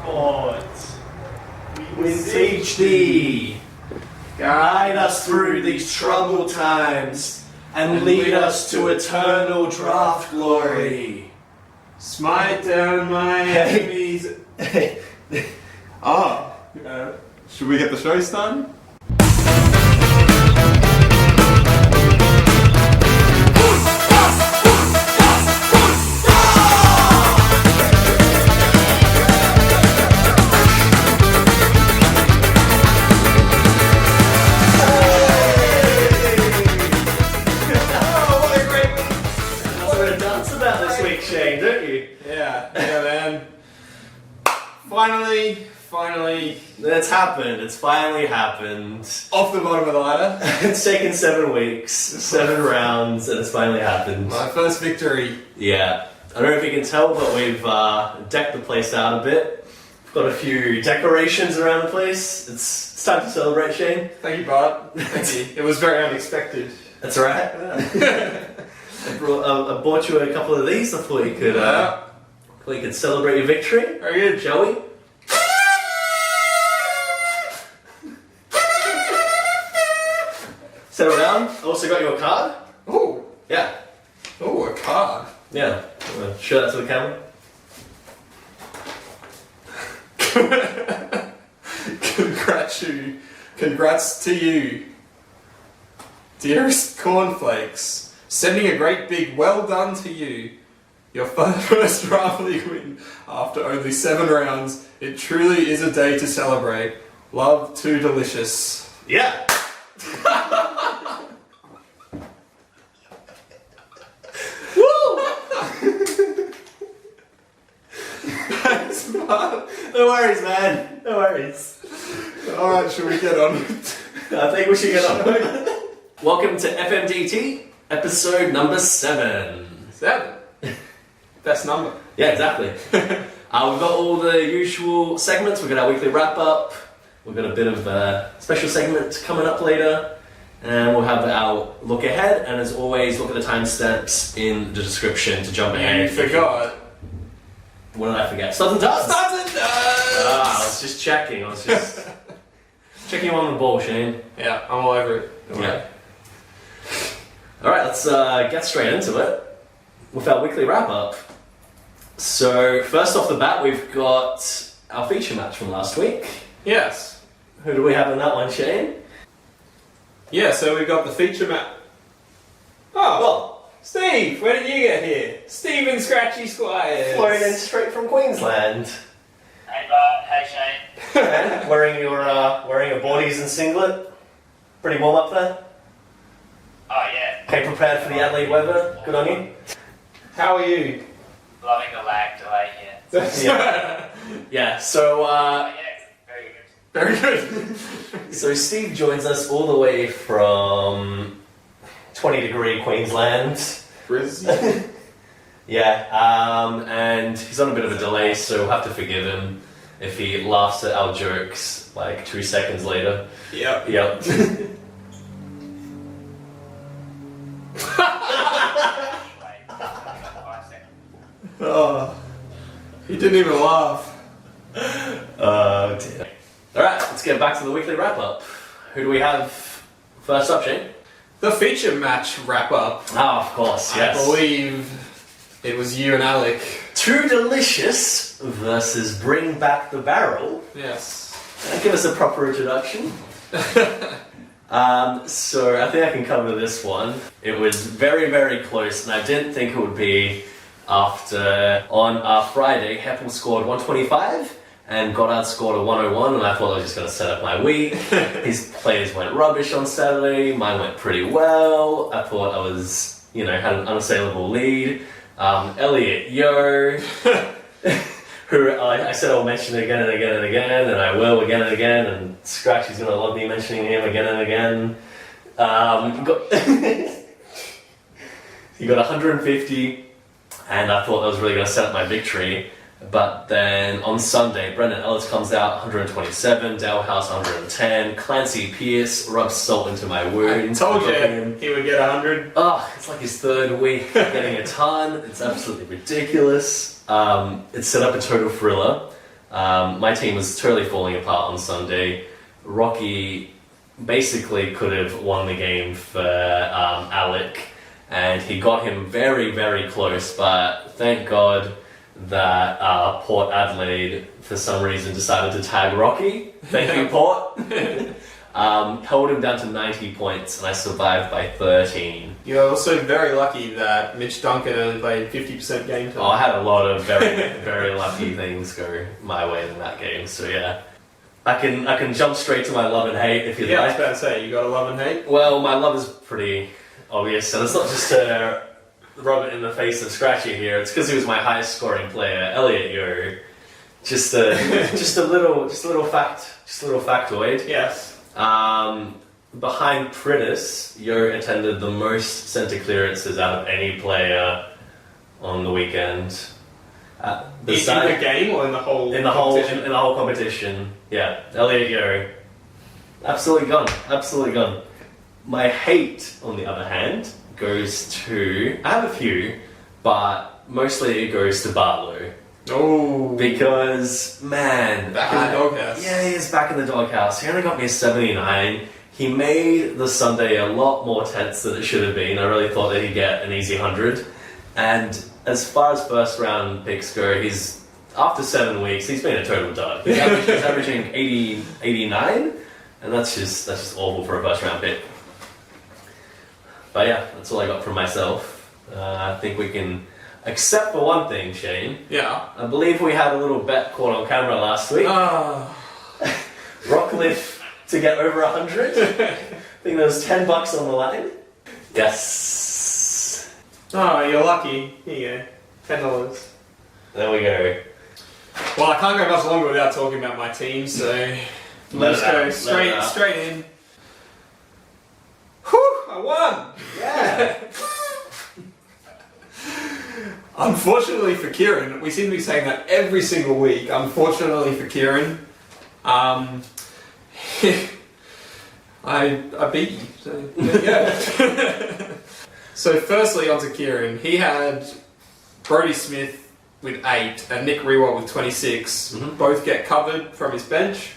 Sports. We beseech thee, guide us through these troubled times, and lead us to eternal draft glory. Smite down my enemies. Should we get the show started? Finally. It's happened. It's finally happened. Off the bottom of the ladder. It's taken 7 weeks, 7 rounds, and it's finally happened. My first victory. Yeah. I don't know if you can tell, but we've decked the place out a bit. We've got a few decorations around the place. It's time to celebrate, Shane. Thank you, Bart. Thank you. It was very unexpected. That's right. Yeah. I bought you a couple of these. I thought you could celebrate your victory. Very good. Shall we? Settle down. I also got you a card. Oh. Yeah. Oh, a card. Yeah. Show that to the camera. Congrats to you, dearest Cornflakes. Sending a great big well done to you. Your first draft league win after only 7 rounds. It truly is a day to celebrate. Love, too delicious. Yeah. Woo! Thanks, Bart. No worries, man. No worries. Alright, should we get on? I think we should get on. Welcome to FMDT, episode number 7. 7? Best number. Yeah, exactly. We've got all the usual segments. We've got our weekly wrap-up. We've got a bit of a special segment coming up later. And we'll have our look ahead. And as always, look at the timestamps in the description to jump ahead. You forgot. What did I forget? Studs and Duds! Studs and Duds! I was just checking. I was just checking you on the ball, Shane. Yeah, I'm all over it. Yeah. Alright, let's get straight into it with our weekly wrap-up. So, first off the bat, we've got our feature match from last week. Yes. Who do we have in that one, Shane? Yeah, so we've got the feature match. Oh, Well, Steve, where did you get here? Stephen Scratchy Squires. flown in straight from Queensland. Hey Bart, hey Shane. And wearing your boardies and singlet. Pretty warm up there. Oh yeah, Okay, prepared for the Adelaide weather. Good on you. How are you? loving the lag delay here. Yeah, so Oh yeah, very good. Very good. so Steve joins us all the way from 20-degree Queensland. Brisbane. Yeah, and he's on a bit of a delay, so we'll have to forgive him if he laughs at our jokes like 2 seconds later. Yep. Yep. Wait, 5 seconds. Oh, he didn't even laugh. Dear. Alright, let's get back to the weekly wrap-up. Who do we have first up, Shane? The feature match wrap up. Oh, of course, yes. I believe it was you and Alec. Too Delicious versus Bring Back the Barrel. Yes. Give us a proper introduction. So I think I can cover this one. It was very, very close, and I didn't think it would be after on Friday, Heppel scored 125 and Goddard scored a 101, and I thought I was just going to set up my week. His players went rubbish on Saturday, mine went pretty well. I thought I was, had an unassailable lead. Elliot Yo, who I said I'll mention again and again and again, and I will again and again, and Scratchy's going to love me mentioning him again and again. He got 150, and I thought that was really going to set up my victory. But then on Sunday, Brendan Ellis comes out 127, Dalhouse 110, Clancy Pierce rubs salt into my wound. I told you he would get 100. Oh, it's like his 3rd week getting a ton. It's absolutely ridiculous. It set up a total thriller. My team was totally falling apart on Sunday. Rocky basically could have won the game for Alec, and he got him very, very close, but thank God that Port Adelaide, for some reason, decided to tag Rocky. Thank you, Port. Held him down to 90 points, and I survived by 13. You're also very lucky that Mitch Duncan only played 50% game time. Oh, I had a lot of very, very lucky things go my way in that game, so yeah. I can jump straight to my love and hate if you'd Yeah, I was like. about to say, you got a love and hate? Well, my love is pretty obvious, and it's not just to rub it in the face of Scratchy here. It's because he was my highest scoring player, Elliot Yo. Just a little factoid. Yes. Behind Pritis, Yo attended the most centre clearances out of any player on the weekend. In the game or in the whole competition? In the whole competition, yeah. Elliot Yo, absolutely gone. My hate, on the other hand, goes to, I have a few, but mostly it goes to Barlow. Oh. Because, man, Back in the doghouse. Yeah, he is back in the doghouse. He only got me a 79. He made the Sunday a lot more tense than it should have been. I really thought that he'd get an easy 100. And as far as first round picks go, after 7 weeks, he's been a total dud. He's averaging 89, and that's just awful for a first round pick. But yeah, that's all I got from myself. I think we can, except for one thing, Shane. Yeah. I believe we had a little bet caught on camera last week. Rockcliffe to get over 100. I think there was $10 on the line. Yes. Oh, you're lucky. Here you go. $10. There we go. Well, I can't go much longer without talking about my team, so let's go straight in. Whew, I won! Yeah. Unfortunately for Kieran, we seem to be saying that every single week. Unfortunately for Kieran, I beat you. So yeah. So firstly, onto Kieran. He had Brodie Smith with 8 and Nick Rewalt with 26. Mm-hmm. Both get covered from his bench.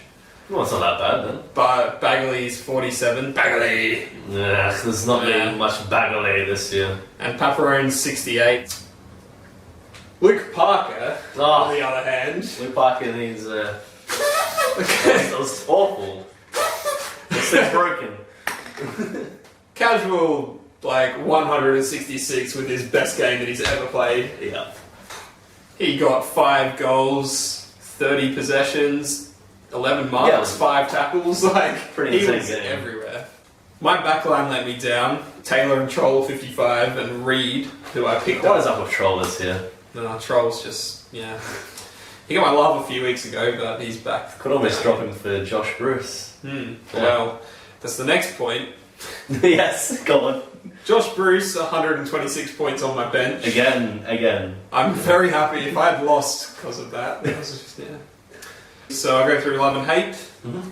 Well, it's not that bad then. But Bagley's 47. Bagley! Yeah, there's not been much Bagley this year. And Paparone's 68. Luke Parker, on the other hand. Luke Parker needs that was awful. This thing's broken. Casual, 166 with his best game that he's ever played. Yeah. He got 5 goals, 30 possessions, 11 marks, 5 tackles. Pretty he insane was game. everywhere. My backline let me down. Taylor and Troll 55 and Reed, who I picked What up. is up with Troll this year? No, Troll's just, yeah. He got my love a few weeks ago, but he's back. Could almost drop him for Josh Bruce. Yeah. Well, that's the next point. Yes, go on. Josh Bruce, 126 points on my bench. Again. I'm very happy if I'd lost because of that. So I'll go through love and hate. Mm-hmm.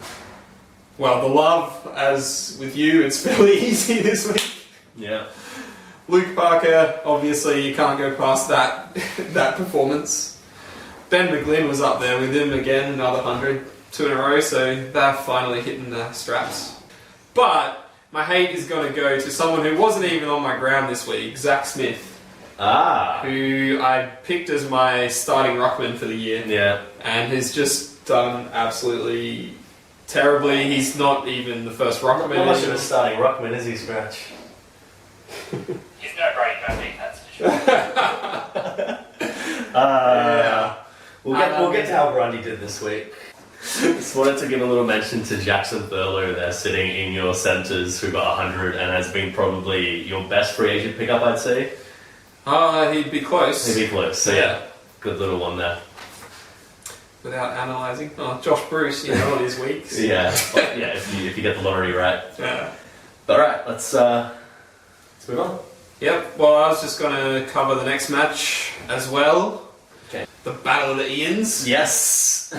Well, the love, as with you, it's fairly easy this week. Yeah. Luke Parker, obviously you can't go past that performance. Ben McGlynn was up there with him again, another 100, 2 in a row, so they're finally hitting the straps. But my hate is going to go to someone who wasn't even on my ground this week, Zach Smith, who I picked as my starting ruckman for the year. Yeah. And has just done absolutely terribly. He's not even the first ruckman. Not much of a starting ruckman, is he, Scratch? He's no Brady Bunting, that's for sure. Yeah. We'll get to how Grundy did this week. Just wanted to give a little mention to Jackson Thurlow there, sitting in your centres, who got 100 and has been probably your best free agent pickup, I'd say. He'd be close. He'd be close, so yeah, good little one there. Without analysing. Oh, Josh Bruce, you know, all his weeks. Yeah, but yeah, if you get the lottery right. Yeah. But alright, let's move on. Yep, well, I was just going to cover the next match as well. Okay. The Battle of the Ians. Yes!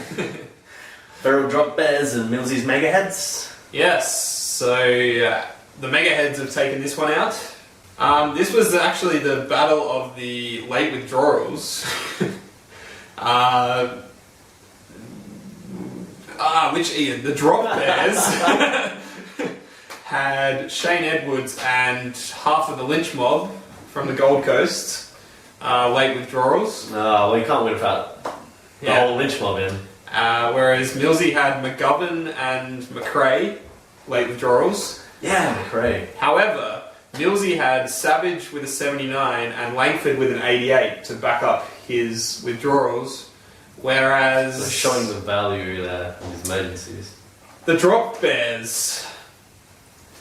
Feral Drop Bears and Millsies Megaheads. Yes, so the Megaheads have taken this one out. This was actually the battle of the late withdrawals. which Ian? The Drop Bears had Shane Edwards and half of the Lynch Mob from the Gold Coast, late withdrawals. No, we can't win without the whole Lynch Mob in. Whereas Millsy had McGovern and McRae, late withdrawals. Yeah, McRae. However, Millsy had Savage with a 79 and Langford with an 88 to back up his withdrawals, whereas... They're showing the value there in his emergencies. The Drop Bears,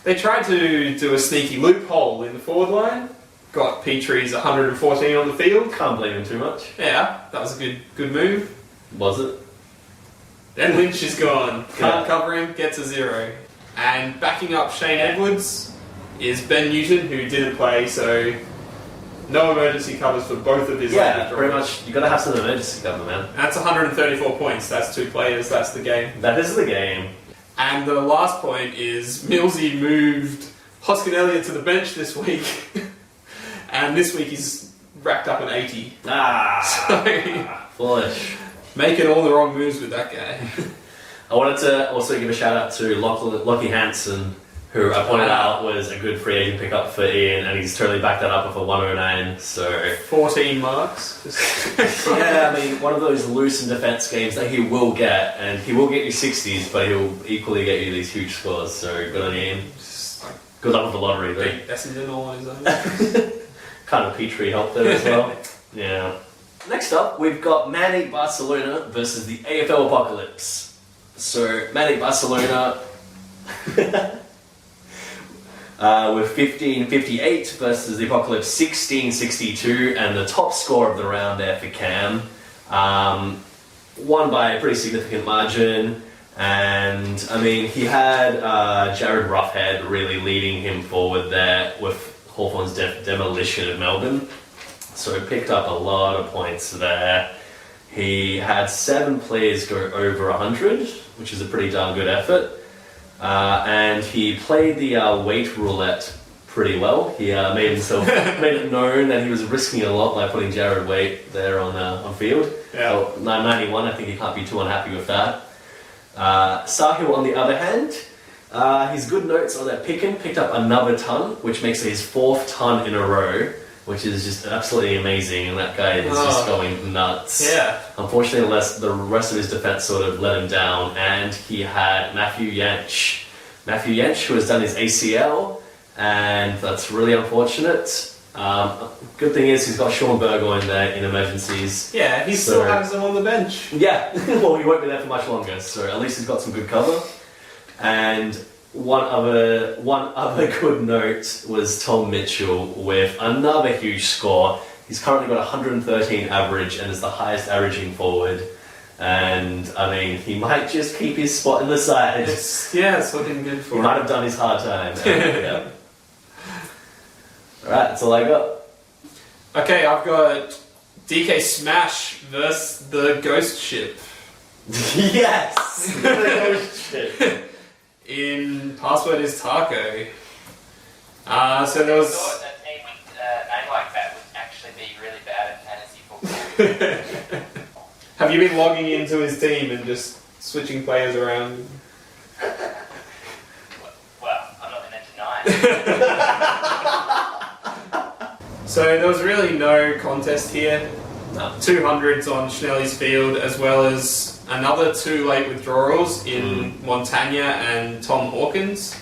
they tried to do a sneaky loophole in the forward line, got Petrie's 114 on the field. Can't blame him too much. Yeah, that was a good move. Was it? Then Lynch is gone, can't cover him, gets a 0. And backing up Shane Edwards is Ben Newton, who didn't play, so no emergency covers for both of his Yeah, pretty much. You gotta have some emergency cover, man. That's 134 points. That's 2 players. That's the game. That is the game. And the last point is Millsy moved Hoskin Elliott to the bench this week, and this week he's racked up an 80. So Foolish. making all the wrong moves with that guy. I wanted to also give a shout out to Lockie Hansen, who I pointed out was a good free agent pickup for Ian, and he's totally backed that up with a 109. So 14 marks. yeah, I mean, one of those loose in defense games that he will get, and he will get you 60s, but he'll equally get you these huge scores. So good on Ian. Good luck with the lottery, though. Beat Essendon all on his own. Kind of Petrie helped there as well. Yeah. Next up, we've got Eat Barcelona versus the Afl Apocalypse. So, Eat Barcelona with 15.58 versus the Apocalypse 16.62, and the top score of the round there for Cam. Won by a pretty significant margin, and I mean, he had Jared Roughhead really leading him forward there with Hawthorn's demolition of Melbourne. So he picked up a lot of points there. He had 7 players go over 100, which is a pretty darn good effort. And he played the weight roulette pretty well. He made it known that he was risking a lot by putting Jared Waite there on field. Yeah. So 991, I think he can't be too unhappy with that. Sahil, on the other hand, his good notes on that picked up another ton, which makes it his 4th ton in a row, which is just absolutely amazing, and that guy is just going nuts. Yeah. Unfortunately, the rest of his defense sort of let him down, and he had Matthew Yench. Matthew Yench, who has done his ACL, and that's really unfortunate. Good thing is he's got Sean Burgo in there in emergencies. Yeah, he still has him on the bench. Yeah, well, he won't be there for much longer, so at least he's got some good cover. And one other good note was Tom Mitchell with another huge score. He's currently got 113 average and is the highest averaging forward. And I mean, he might just keep his spot in the side. It's looking good for He him. might have done his hard time. Yeah. Alright, that's all I got. Okay, I've got DK Smash versus the Ghost Ship. Yes! The ghost ship. In password is Taco. So there I was. thought a team with a name like that would actually be really bad at fantasy football. Have you been logging into his team and just switching players around? Well, I'm not going to deny it. So there was really no contest here. No. 200s on Schnelly's field, as well as another 2 late withdrawals in Montagna and Tom Hawkins.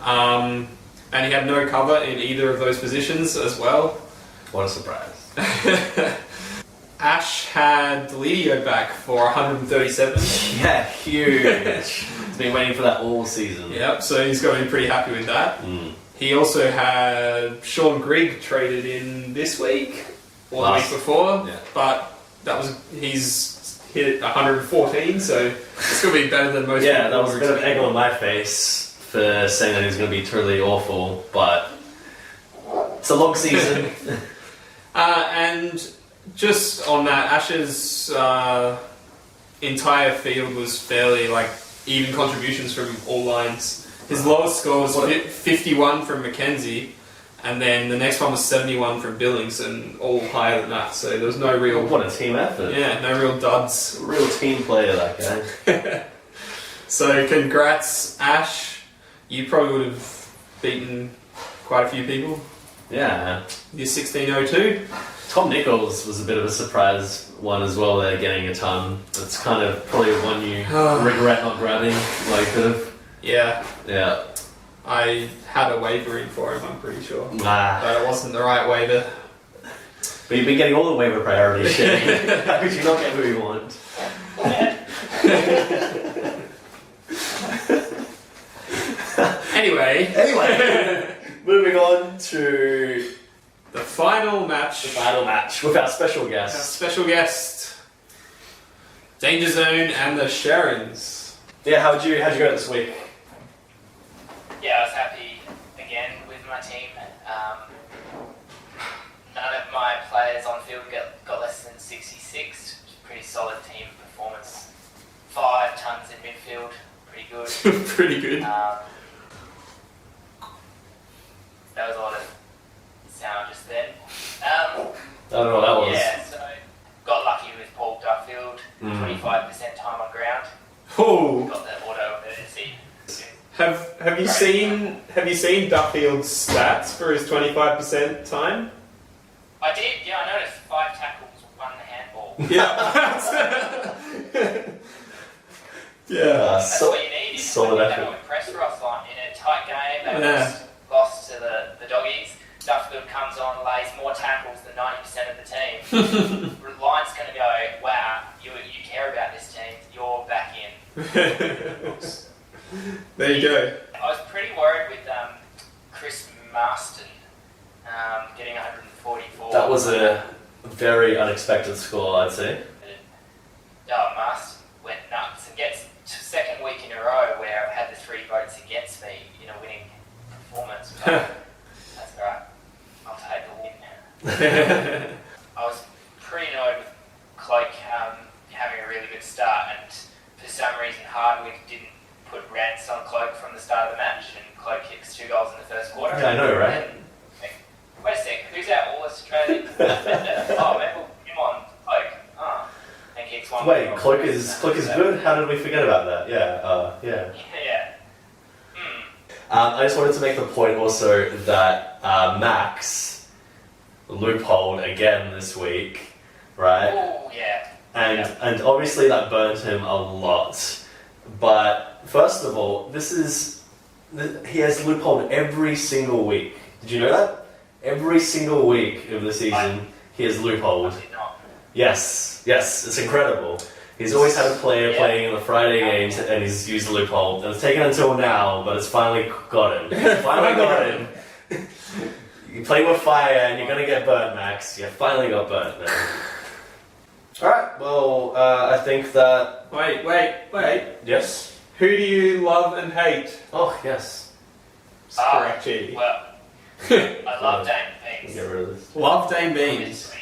And he had no cover in either of those positions as well. What a surprise. Ash had Delidio back for 137. Yeah, huge. He's been waiting for that all season. Yep, so he's going to be pretty happy with that. He also had Sean Grigg traded in this week, or the week before, but he's hit 114, so it's going to be better than most people. Yeah, that was a bit of egg on my face for saying that he was going to be totally awful, but it's a long season. And just on that, Ash's entire field was fairly even contributions from all lines. His lowest score was 51 from Mackenzie, and then the next one was 71 from Billings, and all higher than that. So there was no real. What a team effort. Yeah, no real duds. Real team player, that guy. So congrats, Ash. You probably would have beaten quite a few people. Yeah. You're 1602. Tom Nichols was a bit of a surprise one as well there, getting a ton. That's kind of probably one you regret not grabbing, like could have. Yeah. Yeah. I had a waiver in for him, I'm pretty sure. Nah. But it wasn't the right waiver. But you've been getting all the waiver priority shit. How could you not get who you want? Anyway, Moving on to the final match. the final match with our special Our guest. special guest, Danger Zone and the Sherrins. Yeah, how'd you go this week? Yeah, I was happy again with my team. None of my players on field got less than 66. Pretty solid team performance. 5 tons in midfield, pretty good. Pretty good. That was a lot of sound just then. I don't know what that was. Yeah, so got lucky with Paul Duffield, 25% time on ground. Oh, Got the auto emergency. have you seen Duffield's stats for his 25% time? I did, yeah, I noticed 5 tackles, 1 handball. Yeah. Yeah. That's what you need. Solid They effort. were press Ross on in a tight game. They Yeah. lost to the doggies. Duffield comes on, lays more tackles than 90% of the team. Line's going to go, wow, you care about this team. You're back in. There you go. I was pretty worried with Chris Marston getting 144. That was a very unexpected score, I'd say. Marston went nuts and gets to second week in a row where I've had the 3 votes against me in a winning performance. But that's alright. I'll take the win. I was pretty annoyed with Cloak having a really good start, and for some reason Hardwick didn't put Rance on Cloak from the start of the match, and Cloak kicks 2 goals in the first quarter. Yeah, I know, right? And, wait a sec, who's our All Australian defender? Oh, maybe we'll put him on Cloak. And kicks 1. Wait, Cloak is good? How did we forget about that? Yeah. Yeah. I just wanted to make the point also that Max loopholed again this week, right? Oh, yeah. And obviously that burnt him a lot. But first of all, he has loopholed every single week. Did you know that? Every single week of the season, he has I loopholed. did not. Yes, it's incredible. He's always had a player playing in the Friday games and he's used the loophole. And it's taken until now, but it's finally got him. Finally got him. You play with fire and you're gonna get burnt, Max. You finally got burnt, man. Alright, well, I think that... Wait. Yes? Who do you love and hate? Oh, yes. Scratchy. Well, I love Dane Beans. Get rid of this. Love Dame This Beans. week.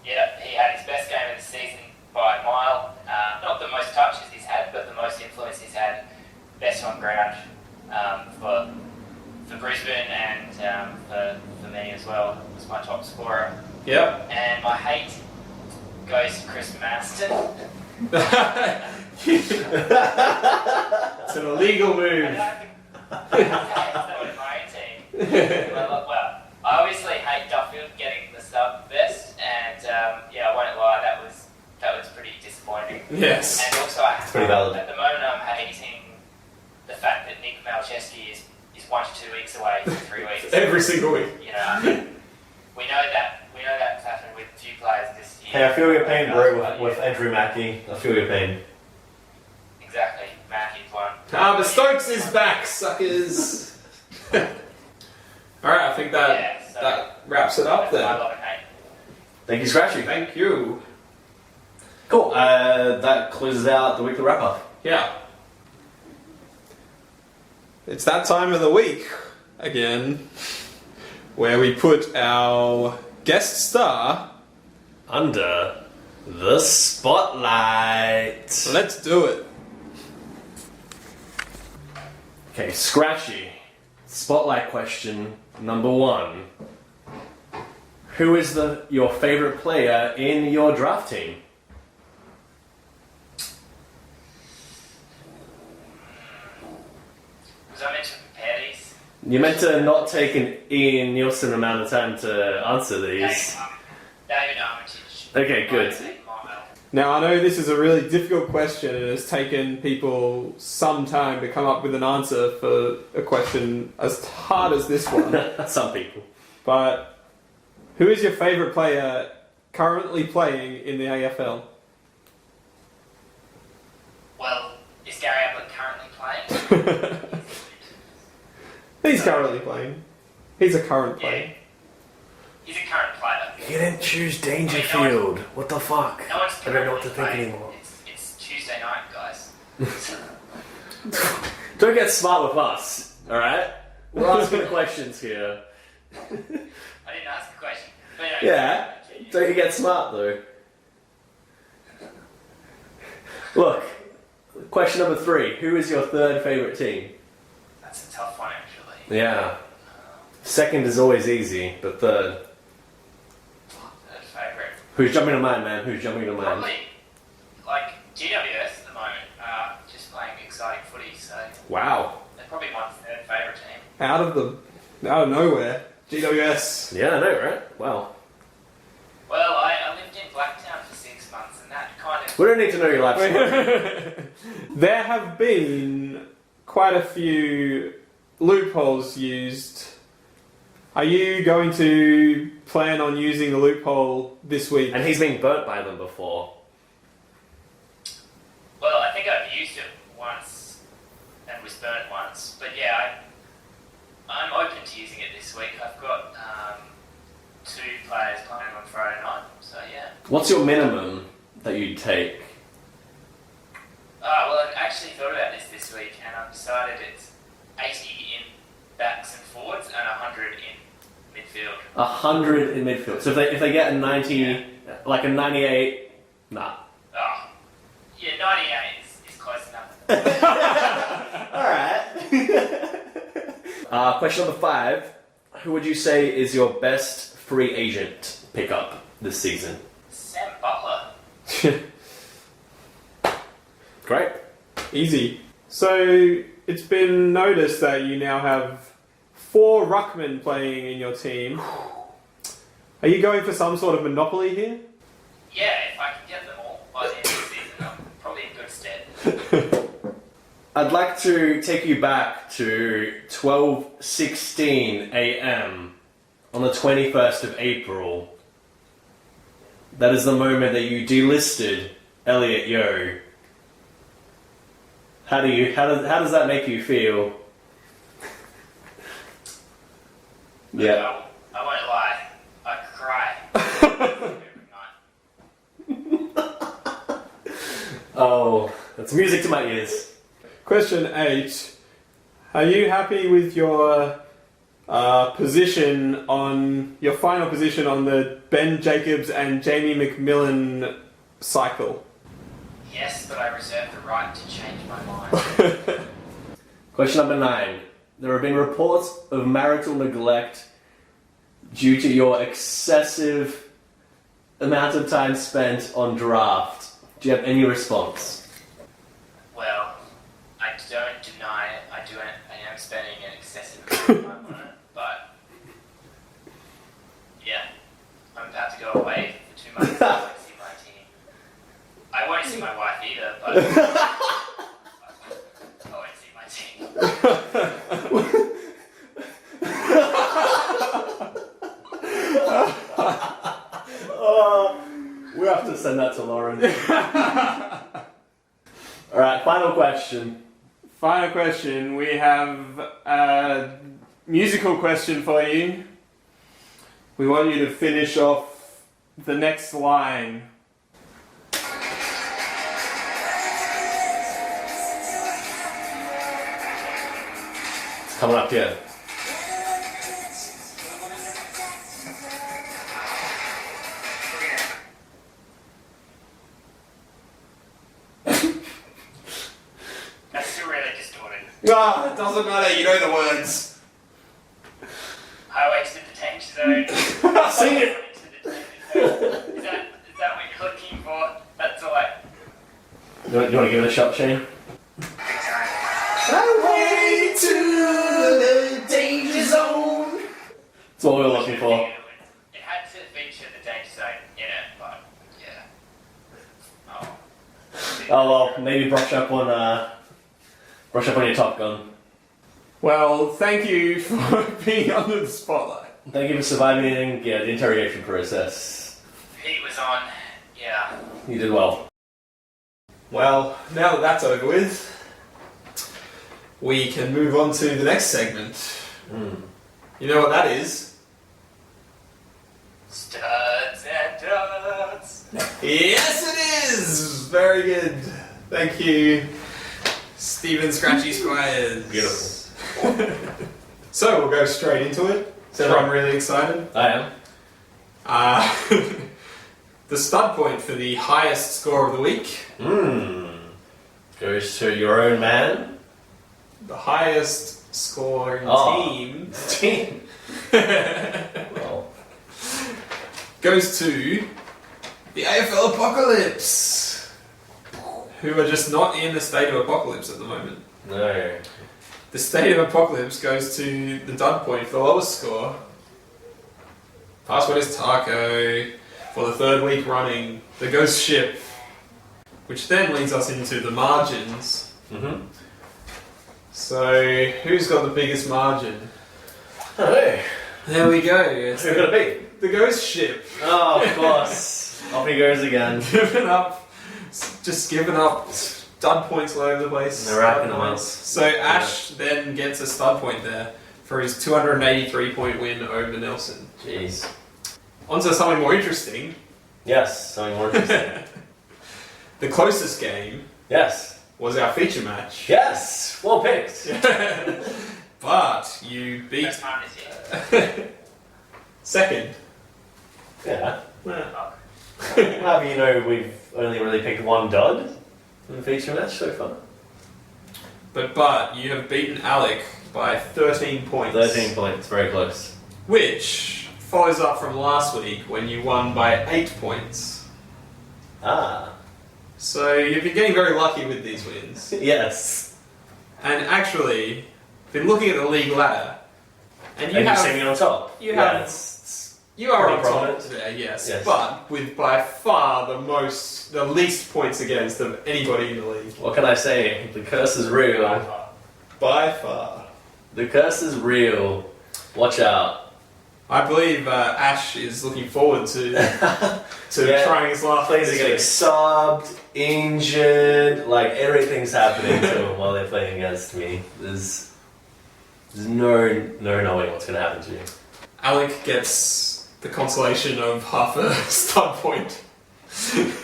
Yeah, he had his best game of the season by a mile. Not the most touches he's had, but the most influence he's had. Best on ground for Brisbane and for me as well. Was my top scorer. Yep. And my hate goes to Chris Marston. It's an illegal I move. don't have to that with my own team. Well, I obviously hate Duffield getting the sub best, and I won't lie, that was pretty disappointing. Yes. And also, It's pretty valid. at the moment, I'm hating the fact that Nick Malcheski is 1 to 2 weeks away for 3 weeks. Every single week. You know, we know that's happened with 2 players this year. Hey, I feel your pain, bro, with Andrew Mackey. I feel your pain. Exactly, Mackey's one. But Stokes is back, suckers. Alright, I think that wraps it up That's my then. love and hate. Thank you, Scratchy. Thank you. Cool. That closes out the weekly wrap-up. Yeah. It's that time of the week, again, where we put our guest star. Under the spotlight. Let's do it. Okay, Scratchy. Spotlight question number 1. Who is your favorite player in your draft team? Was I meant to prepare these? You meant to not take an Ian Nielsen amount of time to answer these. David Armitage. Okay, good. Now, I know this is a really difficult question and it's taken people some time to come up with an answer for a question as hard as this one. Some people. But who is your favourite player currently playing in the AFL? Well, is Gary Ablett currently playing? He's currently playing. He's a current player. Yeah. He's a current player. You didn't choose Dangerfield. What the fuck? No one's I don't know what to think playing. anymore. It's Tuesday night, guys. Don't get smart with us, alright? We're asking questions here. I didn't ask a question. But Yeah. Don't you get smart though? Look, question number 3. Who is your third favourite team? That's a tough one, actually. Yeah. Second is always easy, but third. Third favourite. Who's jumping to mind, man? Who's jumping to mind? Probably, like, GWS at the moment, just playing exciting footy, so Wow. they're probably my third favourite team. Out of nowhere. GWS. Yeah, I know, right? Wow. Well, I lived in Blacktown for 6 months, and that kind of... We don't need to know your life story. There have been quite a few loopholes used. Are you going to plan on using the loophole this week? And he's been burnt by them before. Well, I think I've used it once and was burnt once, but yeah, I'm open to using it this week. I've got 2 players playing on Friday night, so yeah. What's your minimum that you'd take? Well, I actually thought about this week, and I've decided it's 80 in backs and forwards and 100 in midfield. 100 in midfield. So if they get a 90, like a 98, nah. Oh, yeah, 98 is close enough. Alright. Question number 5. Who would you say is your best free agent pickup this season? Sam Butler. Great. Easy. So, it's been noticed that you now have 4 ruckmen playing in your team. Are you going for some sort of monopoly here? Yeah, if I can get them all by the end of the season, I'm probably in good stead. I'd like to take you back to 12:16 a.m. on the 21st of April. That is the moment that you delisted Elliot Yeo. How does that make you feel? Yeah. I won't lie, I cry every night. Oh, that's music to my ears. Question 8. Are you happy with your position on your final position on the Ben Jacobs and Jamie McMillan cycle? Yes, but I reserve the right to change my mind. Question number 9. There have been reports of marital neglect due to your excessive amount of time spent on draft. Do you have any response? Well, I don't deny it. I am spending an excessive amount of time on it, but yeah, I'm about to go away for 2 months. I won't see my team. I won't see my wife either, but I won't see my team. We have to send that to Lauren. Alright, final question. Final question. We have a musical question for you. We want you to finish off the next line. It's coming up here. That's still really distorted. Ah, it doesn't matter. You know the words. Highway to the detention zone. Sing it! Is that what you're looking for? That's all I... You want to give it a shot, Shane? Highway to Oh well, maybe brush up on your Top Gun. Well, thank you for being under the spotlight. Thank you for surviving the interrogation process. Heat was on. Yeah. You did well. Well, now that that's over with, we can move on to the next segment. You know what that is? Studs and duds. Yes, it is! Very good. Thank you, Stephen Scratchy Squires. Beautiful. So, we'll go straight into it. Is everyone really excited? I am. The stud point for the highest score of the week. Goes to your own man. The highest scoring team Team. Well, goes to the Afl Apocalypse, who are just not in a state of apocalypse at the moment. no. The state of apocalypse goes to the dud point for the lowest score. Password is Taco for the third week running. The ghost ship, which then leads us into the margins. Mm-hmm. So, who's got the biggest margin? I don't know. There we go. It's Who's gonna be? the ghost ship. Oh, of course. Off he goes again. Giving up, just giving up stud points all over the place. They're racking them up. So Ash then gets a stud point there for his 283 point win over Nelson. Jeez. On to something more interesting. Yes, something more interesting. The closest game Yes. was our feature match. Yes! Well picked. But you beat Best time this year. second. Yeah. Yeah. How do you know we've only really picked one dud in the feature match so far? But you have beaten Alec by 13 points. 13 points, very close. Which follows up from last week when you won by 8 points. Ah. So you've been getting very lucky with these wins. Yes. And actually, been looking at the league ladder, and you And have you're sitting on top. you Yeah, have- it's you are pretty on top prominent. there, yes, Yes. but with by far the least points against of anybody in the league. what can I say? The curse is real. By far. The curse is real. Watch out. I believe Ash is looking forward to Yeah. trying his luck. Players are this getting week. subbed, injured, like everything's happening to them while they're playing against me. There's no knowing what's going to happen to you. Alec gets the consolation of half a stud point.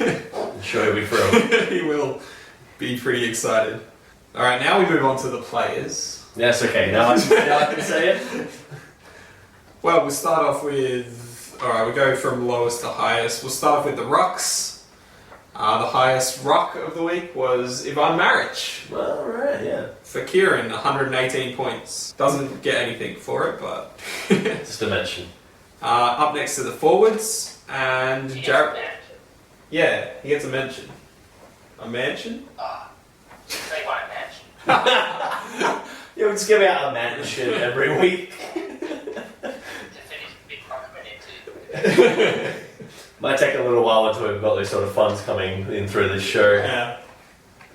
I'm sure he'll be thrilled. He will be pretty excited. Alright, now we move on to the players. Yes, okay, now I can say it. Well, we'll start off with... Alright, we go from lowest to highest. We'll start off with the rucks. The highest ruck of the week was Ivan Maric. Well, alright, yeah. For Kieran, 118 points. Doesn't get anything for it, but... Just a mention. Up next to the forwards, and Jared... Yeah, he gets a mention. A mansion? They won a match. You'll just give out a mansion every week. To finish big recommended to. Might take a little while until we've got those sort of funds coming in through this show. Yeah.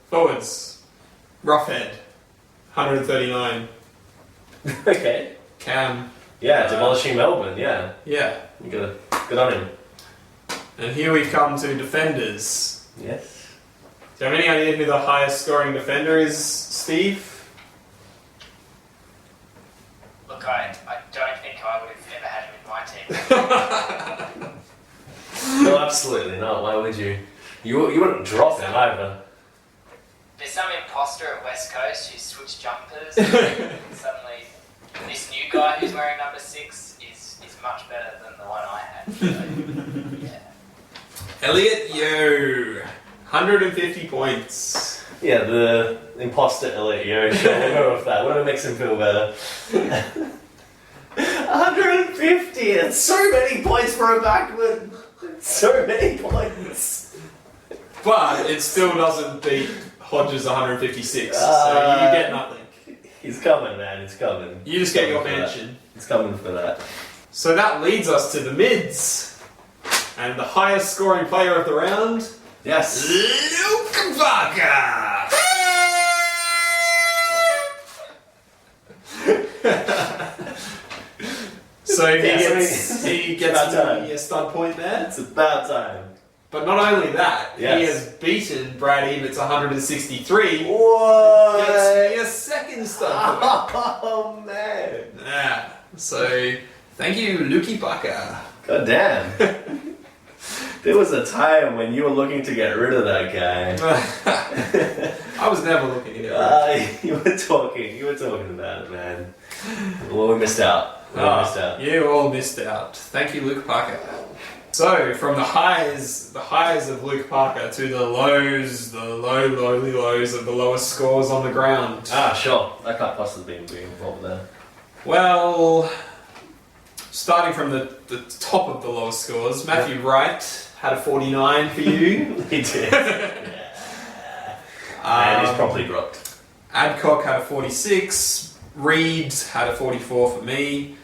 Forwards. Roughhead. 139. Okay. Cam. Yeah, demolishing Melbourne, yeah. Yeah. You gotta good on him. And here we come to defenders. Yes. Do you have any idea who the highest scoring defender is, Steve? Look, I don't think I would have ever had him in my team. No, absolutely not. Why would you? You wouldn't drop him either. There's some imposter at West Coast who switched jumpers and suddenly this new guy who's wearing number 6 is much better than the one I had. So, yeah. Elliot Yo. 150 points. Yeah, the imposter Elliot Yo. Sure, we'll go with that. Whatever makes him feel better. 150! It's so many points for a backman! So many points! But it still doesn't beat Hodges' 156. So you get nothing. He's coming, man. He's coming. You just get your Coming for that. mention. He's coming for that. So that leads us to the mids. And the highest scoring player of the round Yes. Luke Parker! So he gets a stud point there. It's about time. But not only that, Yes. he has beaten Brad Ebert's 163. What? Gets me a second stud point. Oh man. Yeah. So thank you, Lukey Parker. God damn. There was a time when you were looking to get rid of that guy. I was never looking at it. You were talking about it, man. Well, we missed out. We missed out. You all missed out. Thank you, Luke Parker. So, from the highs of Luke Parker to the lows, the lowly lows of the lowest scores on the ground. Ah, sure. I can't possibly be involved there. Well, starting from the top of the lowest scores, Matthew Wright had a 49 for you. He did. And he's probably dropped. Adcock had a 46. Reed had a 44 for me.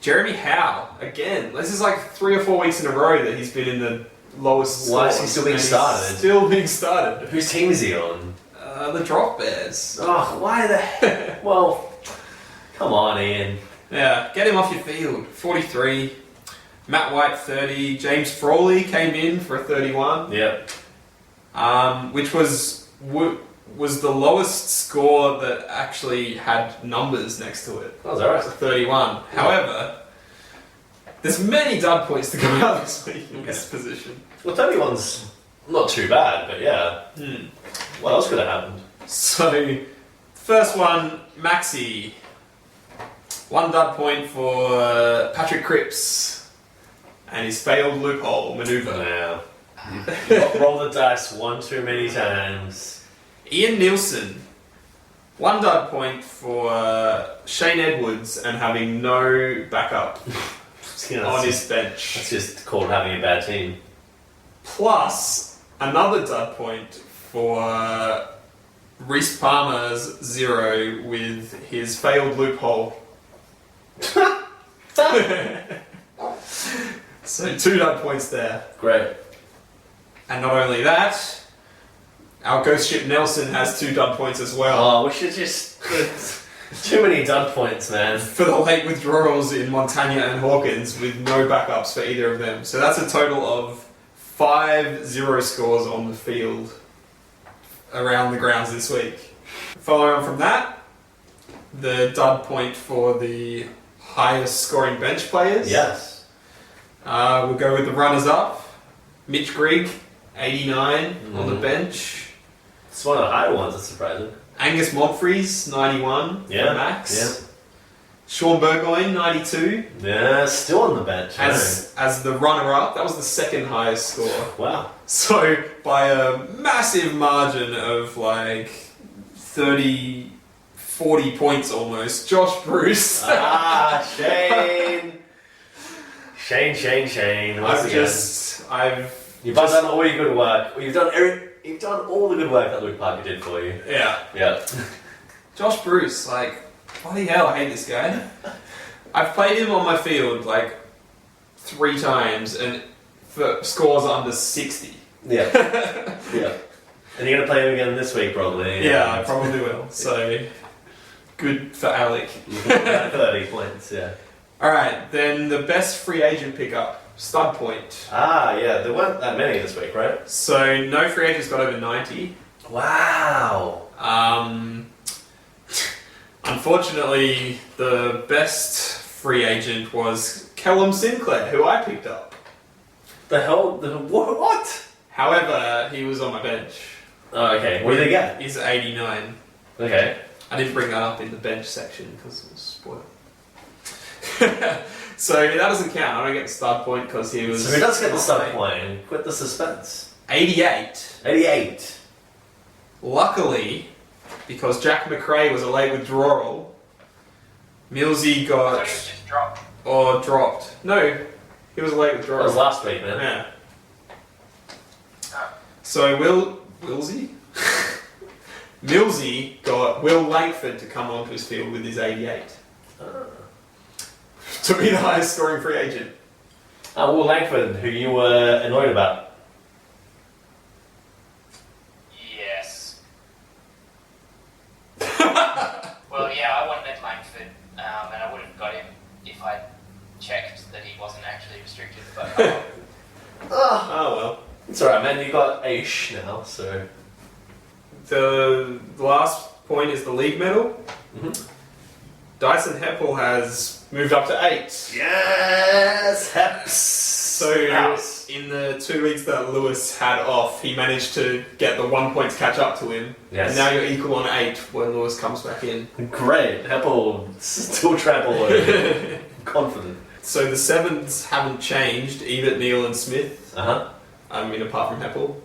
Jeremy Howe, again, this is like 3 or 4 weeks in a row that he's been in the lowest. Why is he still being started? Still being started. Whose team is he on? The Drop Bears. Oh, why the heck? Well, come on, Ian. Yeah, get him off your field. 43. Matt White, 30. James Frawley came in for a 31. Yep. Which was the lowest score that actually had numbers next to it. Oh, is that right? It was a 31. However, there's many dud points to come out this week in this position. Well, 31's not too bad, but yeah. What else could have happened? So, first one, Maxi. 1 dud point for Patrick Cripps and his failed loophole maneuver. Yeah. Roll the dice one too many times. Ian Nielsen. 1 dud point for Shane Edwards and having no backup on his bench. That's just called having a bad team. Plus another dud point for Reese Palmer's 0 with his failed loophole. So 2 dud points there. Great. And not only that, our ghost ship Nelson has 2 dud points as well. Oh, we should just... Too many dud points, man. For the late withdrawals in Montagna and Hawkins with no backups for either of them. So that's a total of 5 0 scores on the field around the grounds this week. Following on from that, the dud point for the highest scoring bench players. Yes. We'll go with the runners-up. Mitch Grigg, 89 on the bench. It's one of the higher ones, that's surprising. Angus Montfries, 91 for Max. Yeah. Sean Burgoyne, 92. Yeah, still on the bench. As the runner-up. That was the second highest score. Wow. So, by a massive margin of like 30, 40 points almost, Josh Bruce. Shane. Shane. You've done all your good work. You've done all the good work that Luke Parker did for you. Yeah. Josh Bruce, like, bloody hell, I hate this guy. I've played him on my field like 3 times and for scores under 60. Yeah. Yeah. And you're going to play him again this week, probably. Yeah, I probably will. So, good for Alec. 30 points, yeah. Alright, then the best free agent pickup, Stud Point. Yeah, there weren't that many this week, right? So, no free agents got over 90. Wow. Unfortunately, the best free agent was Callum Sinclair, who I picked up. The hell? What? However, he was on my bench. Oh, okay. What did they get? He's 89. Okay. I didn't bring that up in the bench section because it was spoiled. So that doesn't count. I don't get the stud point because he was... So who does get the stud point? Quit the suspense. 88. 88. Luckily, because Jack McRae was a late withdrawal, Millsy got... So he was just dropped. Or dropped. No, he was a late withdrawal. That was last week, man. Yeah. Oh. So Millsy? Millsy got Will Langford to come onto his field with his 88. To be the highest scoring free agent. Will Langford, who you were annoyed about. restricted, but Oh well. It's alright, man. You got Aish now, so. The last point is the league medal. Mhm. Dyson Heppel has moved up to 8. Yes, Heps. So House. in the 2 weeks that Lewis had off, he managed to get the 1 point to catch up to him. Yes. And now you're equal on 8 when Lewis comes back in. Great. Heppel still trample over. Confident. So the 7s haven't changed, Ebert, Neal and Smith. Uh-huh. Apart from Heppel.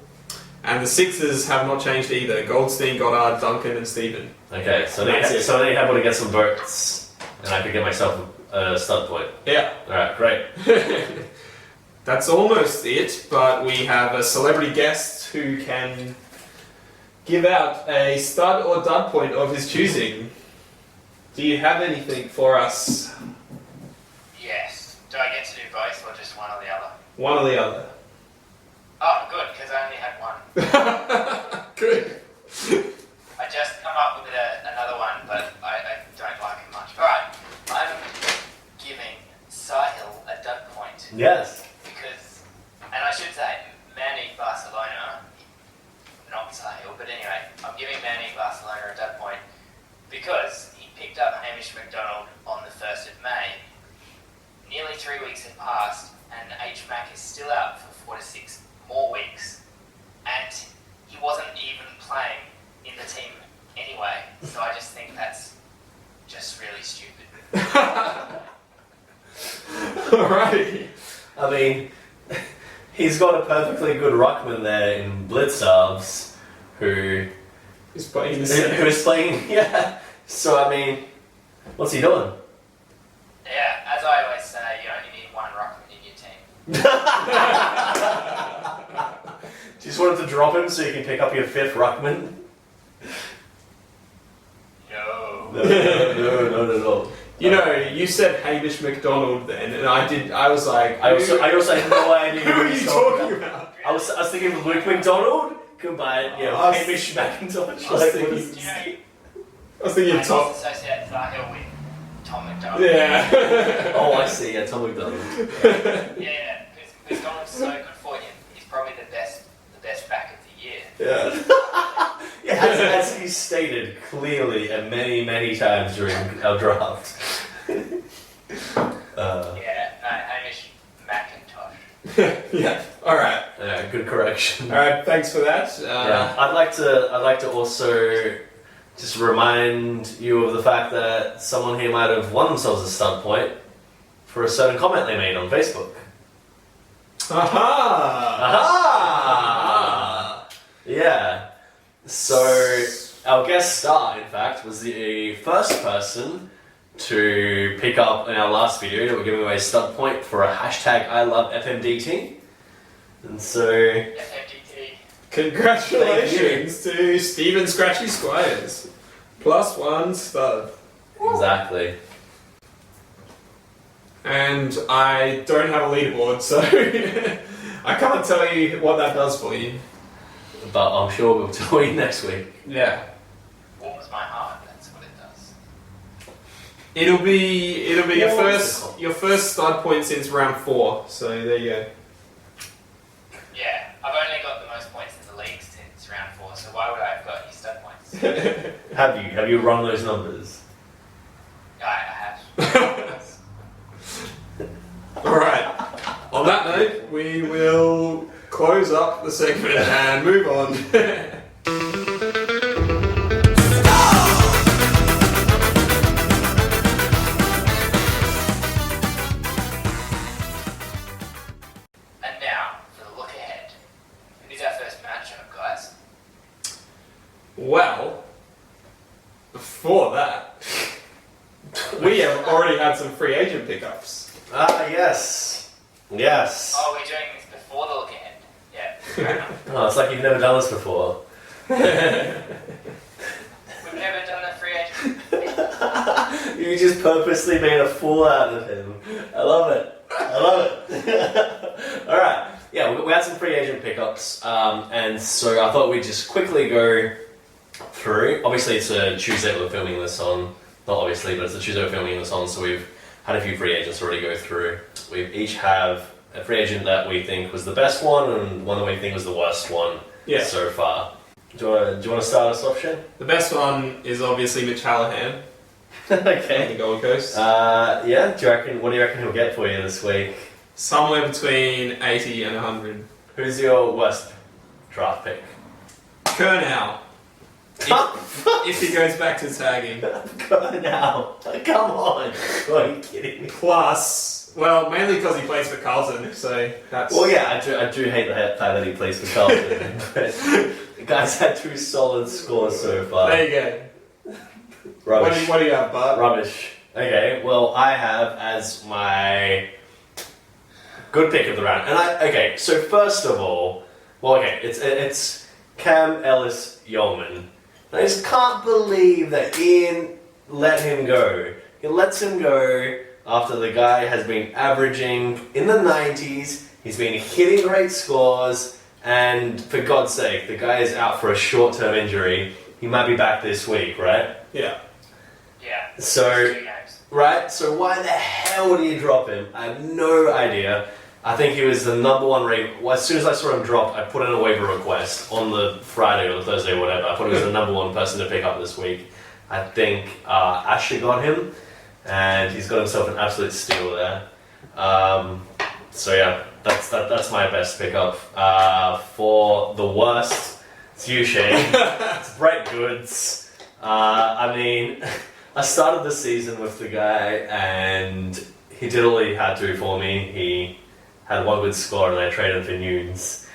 And the 6s have not changed either. Goldstein, Goddard, Duncan and Stephen. Okay, so they That's it. Heppel to get some votes, and I could get myself a stud point. Yeah. Alright, great. That's almost it, but we have a celebrity guest who can give out a stud or dud point of his choosing. Do you have anything for us? yes. Do I get to do both or just one or the other? One or the other? Oh, good, because I only had one. Good. I just come up with another one, but I don't like it much. Alright, I'm giving Sahil a dud point Yes. because, and I should say, Manny Barcelona, not Sahil, but anyway, I'm giving Manny Barcelona a dud point because he picked up Hamish McDonald on the 1st of May. Nearly 3 weeks had passed, and H-Mac is still out for 4 to 6 more weeks, and he wasn't even playing in the team anyway, so I just think that's just really stupid. Alrighty. I mean, he's got a perfectly good ruckman there in Blitzarves, who He's playing the who's playing. Yeah. So I mean, what's he doing? Yeah, as I always say, you only need one ruckman in your team. Just wanted to drop him so you can pick up your 5th ruckman. No. No, not at all. You know, you said Hamish McDonald then, and I was like, I also had no idea who who are he was you talking talking about. about? I was thinking of Luke McDonald. Goodbye, I was- Hamish McIntosh. I was Like, thinking- what is- Do you know, I was thinking I top. just associate Sahil with Tom McDonald. Yeah. Oh, I see. Yeah, Tom McDonald. Yeah, because McDonald's so good for him. He's probably the best back of the year. Yeah. Yeah, as he stated clearly and many, many times during our draft. Yeah, no, Hamish McIntosh. Yeah. All right. Good correction. All right. Thanks for that. Yeah, I'd like to also just remind you of the fact that someone here might have won themselves a stud point for a certain comment they made on Facebook. Aha. Aha! Yeah. So our guest star, in fact, was the first person to pick up in our last video that we're giving away a stud point for a hashtag I love FMDT. And so FMDT. Congratulations to Stephen Scratchy Squires. +1 stud. exactly. And I don't have a leaderboard, so I can't tell you what that does for you. But I'm sure we'll tell you next week. Yeah. Warms my heart, that's what it does. It'll be your Wonderful. first stud point since round 4. So there you go. Yeah, I've only got the most points in the league since round 4, so why would I have got any stud points? Have you run those numbers? I have. All right. On that note, we will close up the segment and move on. And now, for the look ahead. Who's our first matchup, guys? Well, before that, we have already had some free agent pickups. Ah, yes. Yes. Oh, we're doing this before the look ahead. Yeah, fair enough. Oh, it's like you've never done this before. We've never done a free agent. You just purposely made a fool out of him. I love it. Alright. Yeah, we had some free agent pickups, and so I thought we'd just quickly go through. Obviously, it's a Tuesday we're filming this on. Not obviously, but it's a Tuesday we're filming this on, so we've had a few free agents already go through. We each have a free agent that we think was the best one and one that we think was the worst one so far. Do you want to start us off, Shen? The best one is obviously Mitch Hallahan. Okay. On the Gold Coast. Yeah. What do you reckon he'll get for you this week? Somewhere between 80 and 100. Who's your worst draft pick? Kernow. If he goes back to tagging. Now, come on. Are you kidding me? Plus, well, mainly because he plays for Carlton, so that's... Well, yeah, I do hate the fact that he plays for Carlton, but the guy's had 2 solid scores so far. There you go. Rubbish. What do you have, Bart? Rubbish. Okay, well, I have as my good pick of the round. And so first of all, it's Cam Ellis Yeoman. I just can't believe that Ian let him go. He lets him go after the guy has been averaging in the 90s, he's been hitting great scores, and for God's sake, the guy is out for a short-term injury. He might be back this week, right? Yeah. Yeah. So, 2 games. right? So why the hell do you drop him? I have no idea. I think he was the number one rate. Well, as soon as I saw him drop, I put in a waiver request on the Friday or the Thursday or whatever. I thought he was the number one person to pick up this week. I think Asher got him, and he's got himself an absolute steal there. So yeah, that's my best pickup. For the worst, it's you, Shane. It's Brett Goods. I mean, I started the season with the guy, and he did all he had to for me. He had 1 good score, and I traded him for Nunes.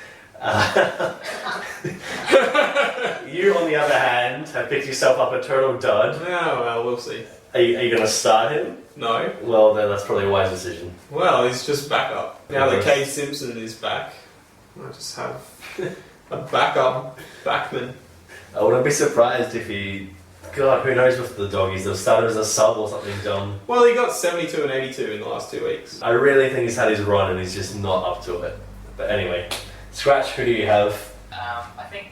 You, on the other hand, have picked yourself up a total dud. Oh, well, we'll see. Are you going to start him? No. Well, then that's probably a wise decision. Well, he's just back up. Now that Kay Simpson is back, I just have a backup backman. I wouldn't be surprised if he... God, who knows with the doggies? They'll start him as a sub or something dumb. Well, he got 72 and 82 in the last 2 weeks. I really think he's had his run and he's just not up to it. But anyway, Scratch, who do you have? I think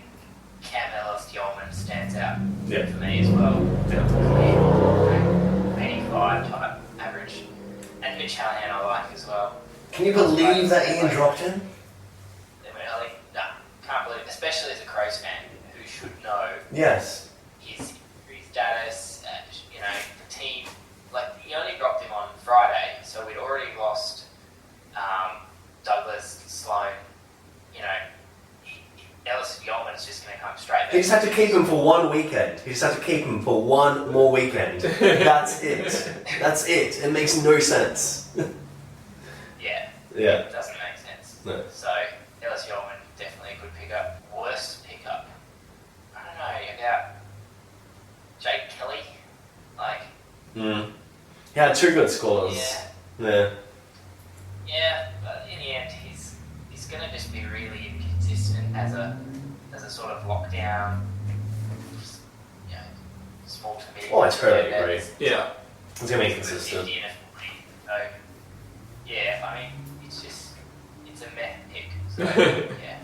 Cam Ellis Yeoman stands out Yeah. for me as well. Yeah. 85 type average. And Mitch Hallahan I like as well. Can you believe that Ian dropped him? Can't believe, especially as a Crows fan who should know Yes. his status, the team. Like, he only dropped him on Friday, so we'd already lost Douglas, Sloan. Ellis Yeoman's just going to come straight back. He just had to keep him for 1 weekend. He just had to keep him for 1 more weekend. That's it. That's it. It makes no sense. Yeah. Yeah. It doesn't make sense. No. So, Ellis Yeoman, definitely a good pickup. Worst pickup? I don't know, about Jake Kelly. He had 2 good scores. Yeah. Yeah. Yeah, but in the end, he's going to just be really inconsistent as a sort of lockdown, small to medium. Oh, I totally agree. Yeah. He's going to be consistent. 50 and a 40. So, yeah, I mean, it's a meh pick. So, yeah.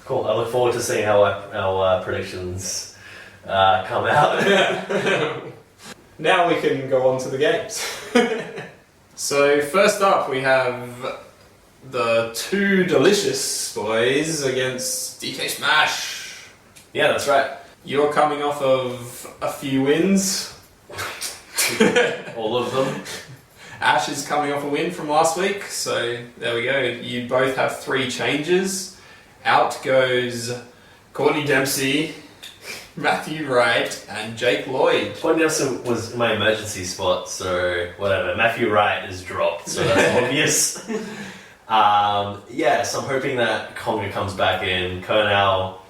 Cool. I look forward to seeing how our predictions come out. Now we can go on to the games. So first up we have the 2 delicious boys against DK Smash. Yeah, that's right. You're coming off of a few wins. All of them. Ash is coming off a win from last week, so there we go. You both have 3 changes. Out goes Courtney Dempsey, Matthew Wright, and Jake Lloyd. Point Nelson was my emergency spot, so whatever. Matthew Wright is dropped, so that's obvious. Yes, I'm hoping that Conga comes back in. Cornell,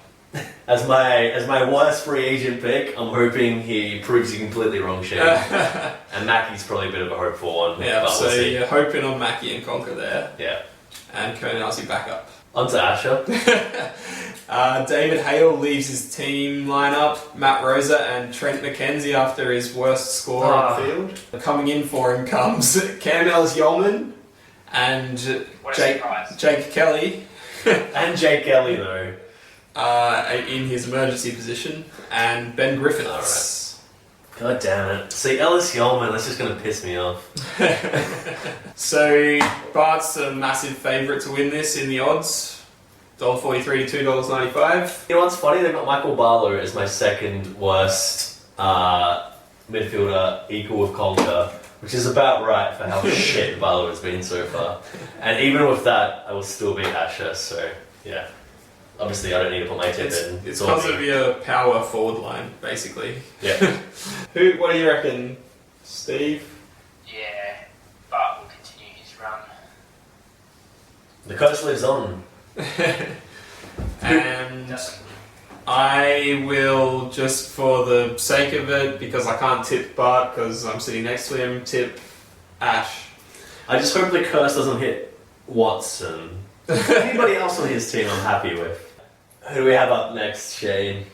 as my worst free agent pick, I'm hoping he proves you completely wrong, Shane. And Mackie's probably a bit of a hopeful one. Yeah, but so we'll see. you're hoping on Mackie and Conker there. Yeah. And Cornell's your backup. On to Asher. David Hale leaves his team lineup. Matt Rosa and Trent McKenzie after his worst score on the field. Coming in for him comes Cam Ellis-Yeoman and Jake Kelly. And Jake Kelly, though. In his emergency position. And Ben Griffiths. God damn it. See, Ellis Yeoman, that's just going to piss me off. So Bart's a massive favourite to win this in the odds. $1.43 to $2.95. You know what's funny? They've got Michael Barlow as my second worst midfielder, equal with Conker, which is about right for how shit Barlow has been so far. And even with that, I will still beat Asher, so yeah. Obviously, I don't need to put my tip in. It's because of your power forward line, basically. Yeah. What do you reckon, Steve? Yeah, Bart will continue his run. The curse lives on. And I will, just for the sake of it, because I can't tip Bart because I'm sitting next to him, tip Ash. I just hope the curse doesn't hit Watson. Anybody else on his team I'm happy with. Who do we have up next, Shane?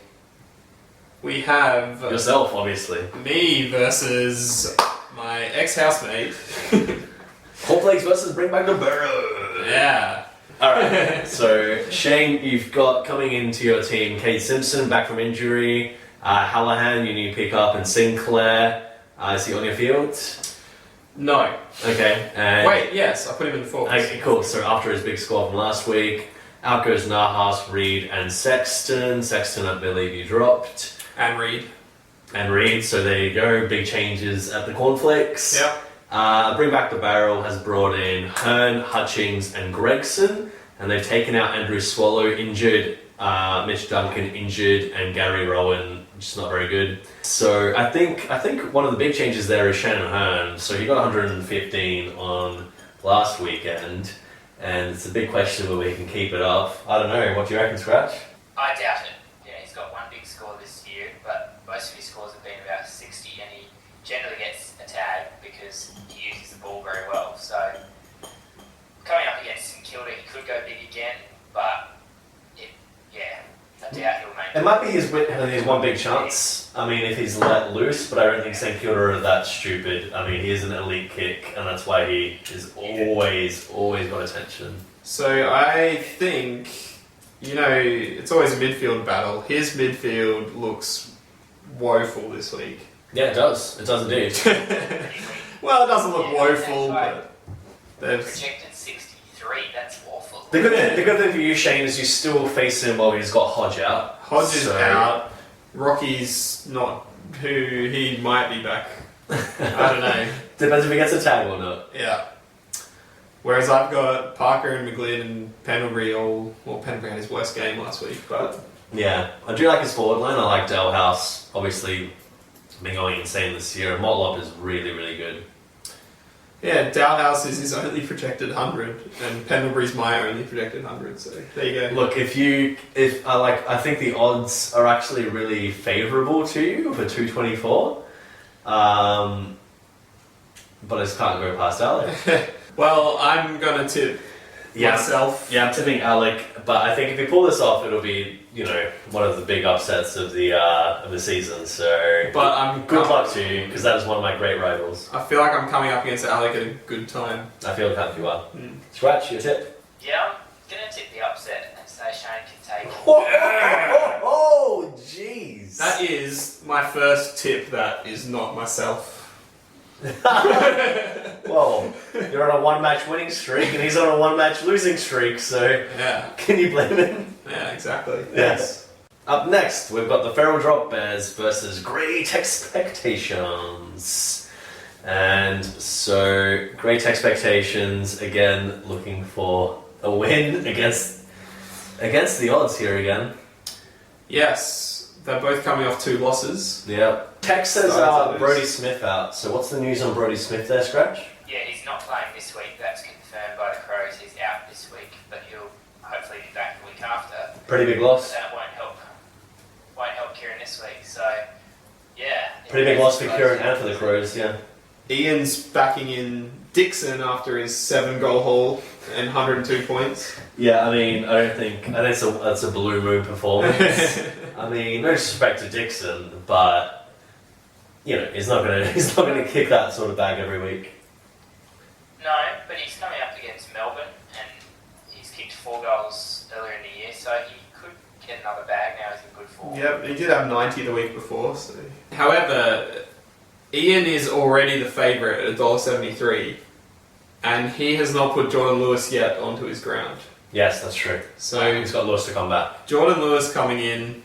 We have Yourself, obviously. me versus my ex-housemate. Cornflakes versus Bring Back the Barrow. Yeah. Alright, so Shane, you've got coming into your team Kate Simpson, back from injury, Hallahan, your new pickup, and Sinclair. Is he on your field? No. Okay. And Wait, yes, I put him in the forwards. Okay, cool. So after his big score from last week, out goes Nahas, Reed, and Sexton. Sexton, I believe you dropped. And Reed. And Reed, so there you go. Big changes at the Cornflakes. Yep. Bring Back the Barrel has brought in Hearn, Hutchings, and Gregson, and they've taken out Andrew Swallow, injured, Mitch Duncan, injured, and Gary Rowan, which is not very good. So I think one of the big changes there is Shannon Hearn. So he got 115 on last weekend, and it's a big question whether he can keep it up. I don't know. What do you reckon, Scratch? I doubt it. Yeah, he's got one big score this year, but most of his scores have been about 60, and he generally gets a tag because he uses the ball very well. So coming up against St Kilda, he could go big again, but I doubt he'll make it. It might be his one big chance. I mean, if he's let loose, but I don't think St Kilda are that stupid. I mean, he is an elite kick, and that's why he is always got attention. So I think, it's always a midfield battle. His midfield looks woeful this week. Yeah, it does. It does indeed. Well, it doesn't look woeful, that's but they've... projected 63, that's awful. The good thing for you, Shane, is you still face him while he's got Hodge out. Hodge is out. Rocky's not who he might be back. I don't know. Depends if he gets a tag or not. Yeah. Whereas I've got Parker and McGlynn and Pendlebury Pendlebury had his worst game last week, but... Yeah, I do like his forward line. I like Dalhouse. Obviously, been going insane this year. And Motlop is really, really good. Yeah, Dalhouse is his only projected 100, and Pendlebury's my only projected 100, so there you go. Look, I think the odds are actually really favourable to you for 224. But I just can't go past Alec. Well, I'm gonna tip myself. Yeah, I'm tipping Alec, but I think if you pull this off, it'll be, one of the big upsets of the season. So, But I'm good luck to you, because that is one of my great rivals. I feel like I'm coming up against Alec at a good time. I feel like you are. Scratch, your tip. Yeah, I'm going to tip the upset and say Shane can take it. Oh, jeez. That is my first tip that is not myself. Well, you're on a one-match winning streak, and he's on a one-match losing streak, so Yeah. can you blame him? Yeah, exactly. Yes. Up next, we've got the Feral Drop Bears versus Great Texpectations. And so, Great Texpectations, again, looking for a win against the odds here again. Yes, they're both coming off 2 losses. Yeah. Tex says Started to lose. Brody Smith out, so what's the news on Brody Smith there, Scratch? Yeah, he's not playing this week. That's confirmed by the Crows. He's out this week, but he'll hopefully be back the week after. Pretty big loss. That won't help Kieran this week. So, yeah. Pretty big loss for Kieran and for the Crows, yeah. Ian's backing in Dixon after his 7-goal haul and 102 points. Yeah, I think that's a blue moon performance. I mean, no disrespect to Dixon, but he's not gonna kick that sort of bag every week. No, but he's coming up against Melbourne, and he's kicked 4 goals earlier in the year, so he could get another bag now. He's in good form. Yep, he did have 90 the week before. So. However, Ian is already the favourite at $1.73, and he has not put Jordan Lewis yet onto his ground. Yes, that's true. So He's got Lewis to come back. Jordan Lewis coming in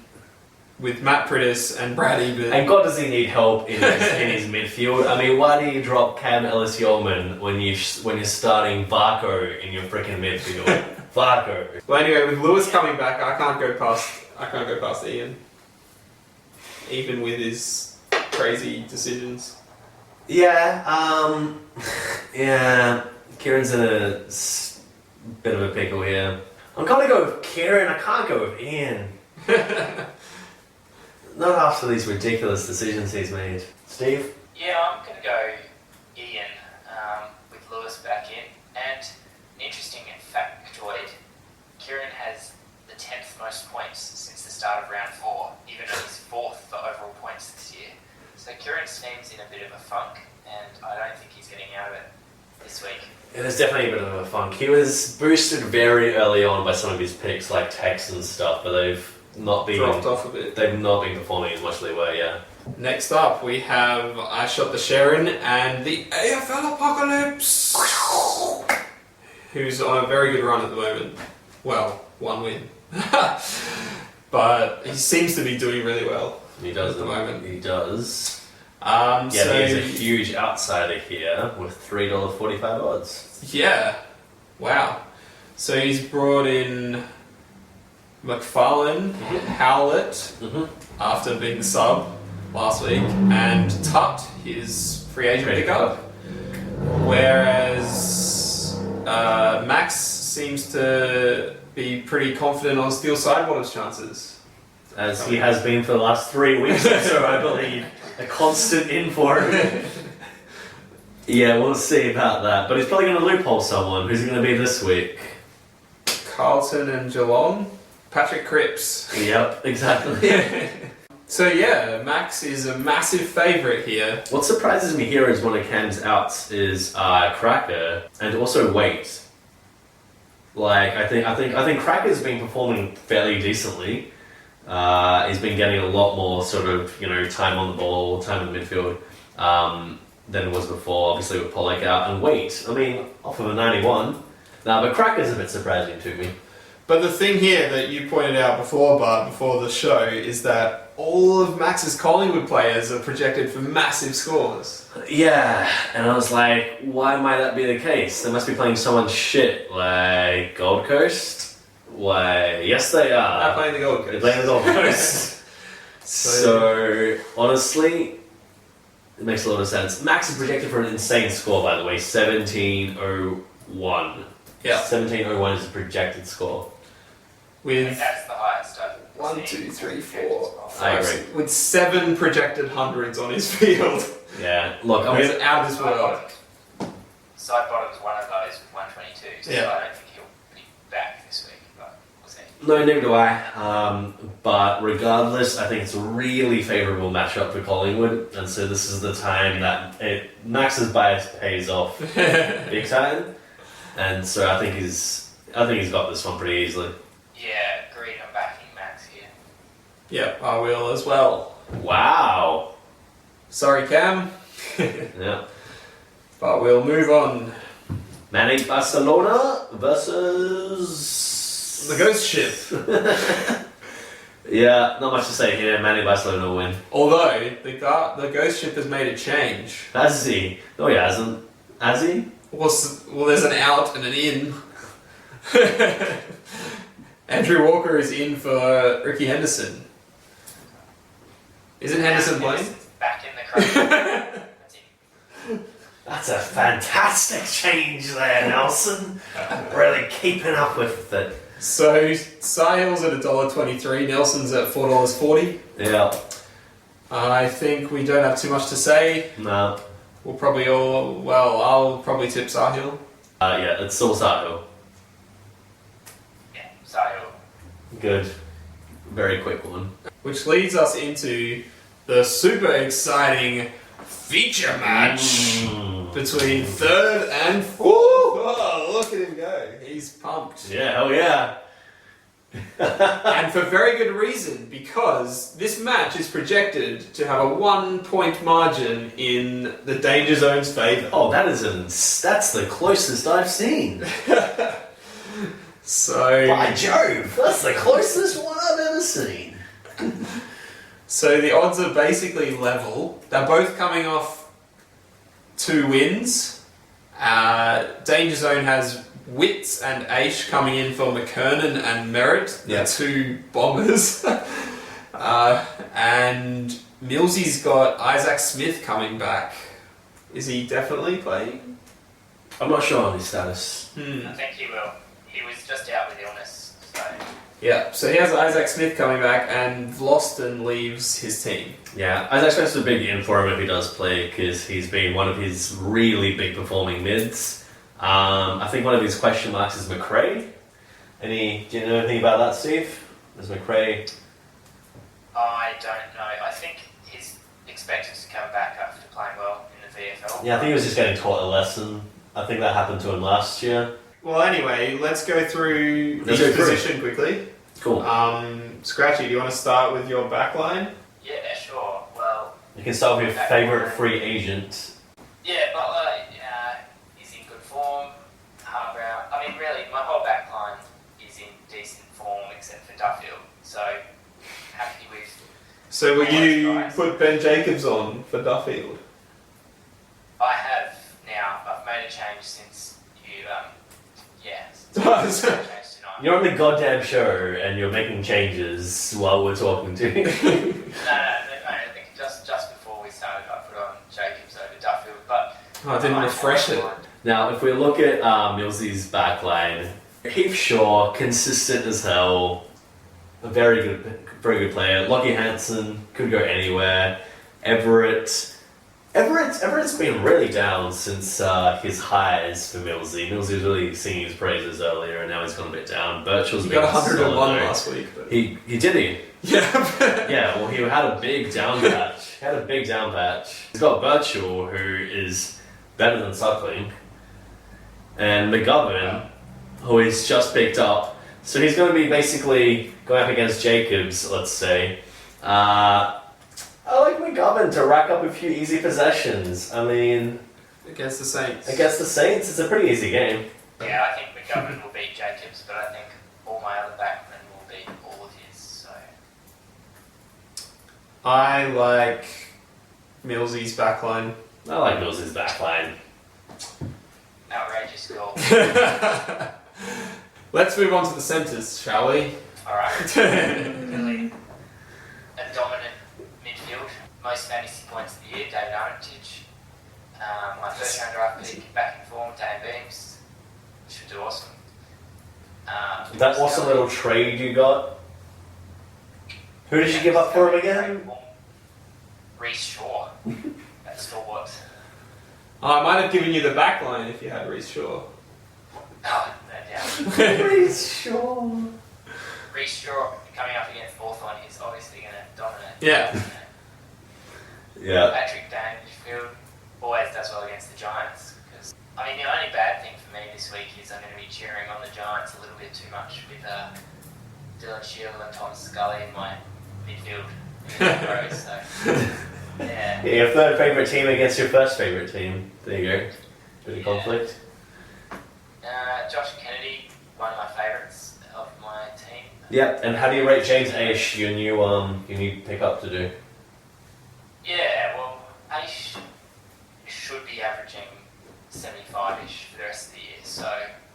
with Matt Prittis and Brad Ebert. And God, does he need help in his midfield? I mean, why do you drop Cam Ellis-Yeoman when you're starting Varco in your freaking midfield? Varco. Well, anyway, with Lewis coming back, I can't go past Ian, even with his crazy decisions. Yeah, yeah. Kieran's in a bit of a pickle here. I'm gonna go with Kieran. I can't go with Ian. Not after these ridiculous decisions he's made. Steve? Yeah, I'm going to go Ian with Lewis back in. And an interesting factoid, Kieran has the 10th most points since the start of round 4, even though he's 4th for overall points this year. So Kieran seems in a bit of a funk, and I don't think he's getting out of it this week. Yeah, there's definitely a bit of a funk. He was boosted very early on by some of his picks like Tex and stuff, but they've not been Dropped off a bit. They've not been performing as much as they were, yeah. Next up, we have I Shot the Sherrin and the Afl Apocalypse, who's on a very good run at the moment. Well, one win. But he seems to be doing really well. He does at the moment. He does. Yeah, so he's a huge outsider here with $3.45 odds. Yeah. Wow. So he's brought in McFarlane, Howlett, after being the sub last week, and Tut, his free agent pickup. Whereas Max seems to be pretty confident on Steel Sideboard's chances. As he has been for the last 3 weeks or so, I believe. A constant in for him. Yeah, we'll see about that. But he's probably going to loophole someone. Who's he going to be this week? Carlton and Geelong. Patrick Cripps. Yep, exactly. So yeah, Max is a massive favourite here. What surprises me here is one of Cam's outs is Cracker and also Weight. Like I think Cracker's been performing fairly decently. He's been getting a lot more sort of time on the ball, time in the midfield than it was before. Obviously with Pollock out and Weight. I mean, off of a 91. But Cracker's a bit surprising to me. But the thing here that you pointed out before, Bart, before the show, is that all of Max's Collingwood players are projected for massive scores. Yeah, and I was like, why might that be the case? They must be playing someone shit, like Gold Coast? Why, yes they are. They're playing the Gold Coast. They're playing the Gold Coast. So, honestly, it makes a lot of sense. Max is projected for an insane score, by the way, 1701. Yeah. 1701 is a projected score. I think With that's the highest I've 1, 2, 3, 4, I 5, agree. with 7 projected hundreds on his field. Yeah, look, I It's mean, out of this world. Sidebottom's one of those with 122, so Yeah. I don't think he'll be back this week, but we'll see. no, neither do I. But regardless, I think it's a really favourable matchup for Collingwood, and so this is the time that Max's bias pays off big time, and so I think he's got this one pretty easily. Yeah, agreed. I'm backing Max here. Yep, I will as well. Wow. Sorry, Cam. Yeah. But we'll move on. Eat Barcelona versus The Ghost Ship. Yeah, not much to say here. Eat Barcelona will win. Although, the Ghost Ship has made a change. Has he? No, he hasn't. Has he? Well, there's an out and an in. Andrew Walker is in for Ricky Henderson. Isn't Henderson playing? Henderson's back in the crowd. That's it. That's a fantastic change there, Nelson. Really keeping up with it. So, Sahil's at $1.23, Nelson's at $4.40. Yeah. I think we don't have too much to say. No. I'll probably tip Sahil. Yeah, it's still Sahil. Yeah, Sahil. Good. Very quick one. Which leads us into the super exciting feature match between third and fourth. Oh, look at him go. He's pumped. Yeah, hell yeah. And for very good reason, because this match is projected to have a 1-point margin in the Danger Zone's favour. Oh, that's the closest I've seen. So, By Jove, that's the closest one I've ever seen. so the odds are basically level. They're both coming off 2 wins. Danger Zone has Wits and Aish coming in for McKernan and Merritt, the 2 bombers. And Millsy's got Isaac Smith coming back. Is he definitely playing? I'm not sure on his status. I think he will. He was just out with illness, so... Yeah, so he has Isaac Smith coming back, and Vlosten leaves his team. Yeah, Isaac Smith's a big in for him if he does play, because he's been one of his really big performing mids. I think one of his question marks is McRae. Do you know anything about that, Steve? Is McRae... I don't know. I think he's expected to come back after playing well in the VFL. Yeah, I think he was just getting taught a lesson. I think that happened to him last year. Well, anyway, let's go through Let's each go through. position quickly. Cool. Scratchy, do you want to start with your backline? Yeah, sure. Well, You can start with your favourite free agent. yeah, Butler is in good form. Harbrow. I mean, really, my whole backline is in decent form except for Duffield. So, happy with... So will you Nice. put Ben Jacobs on for Duffield? I have now. I've made a change since you, since I changed tonight. You're on the goddamn show and you're making changes while we're talking to you. No, I think just before we started, I put on Jacobs over Duffield, but... I didn't refresh it. Now, if we look at Millsy's backline, Heath Shaw, consistent as hell, a very good player. Lockie Hansen could go anywhere. Everett's been really down since his highs for Millsy. Millsy was really singing his praises earlier, and now he's gone a bit down. Birchall's He been got 101 solid, though. last week. But... He did he? Yeah. Yeah, well, he had a big down patch. He's got Birchall, who is better than Suckling, and McGovern, who he's just picked up. So he's going to be basically going up against Jacobs, let's say. I like McGovern to rack up a few easy possessions. I mean, Against the Saints. against the Saints, it's a pretty easy game. Yeah, I think McGovern will beat Jacobs, but I think all my other backmen will beat all of his, so... I like Millsy's backline. I like Millsy's backline. Outrageous goal. Let's move on to the centres, shall we? Alright. Really a dominant midfield. Most fantasy points of the year, David Armitage. My first round draft pick, back in form, Dan Beams. Should do awesome. That awesome little trade you got. Who did you give up for him again? Reece Shaw. That's stalwart. I might have given you the backline if you had Reece Shaw. Oh, no doubt. Reece Shaw. Reece Shaw coming up against Hawthorn, he's obviously going to dominate. Yeah. Yeah. Patrick Dangerfield always does well against the Giants. Because I mean, the only bad thing for me this week is I'm going to be cheering on the Giants a little bit too much with Dylan Shield and Thomas Scully in my midfield. So, yeah. Your third favourite team against your first favourite team. There you go. Bit of conflict. Josh Kennedy, one of my favourites of my team. Yep. And how do you rate James Aish, your new pickup to do? Yeah, well, Aish should be averaging 75-ish for the rest of the year, so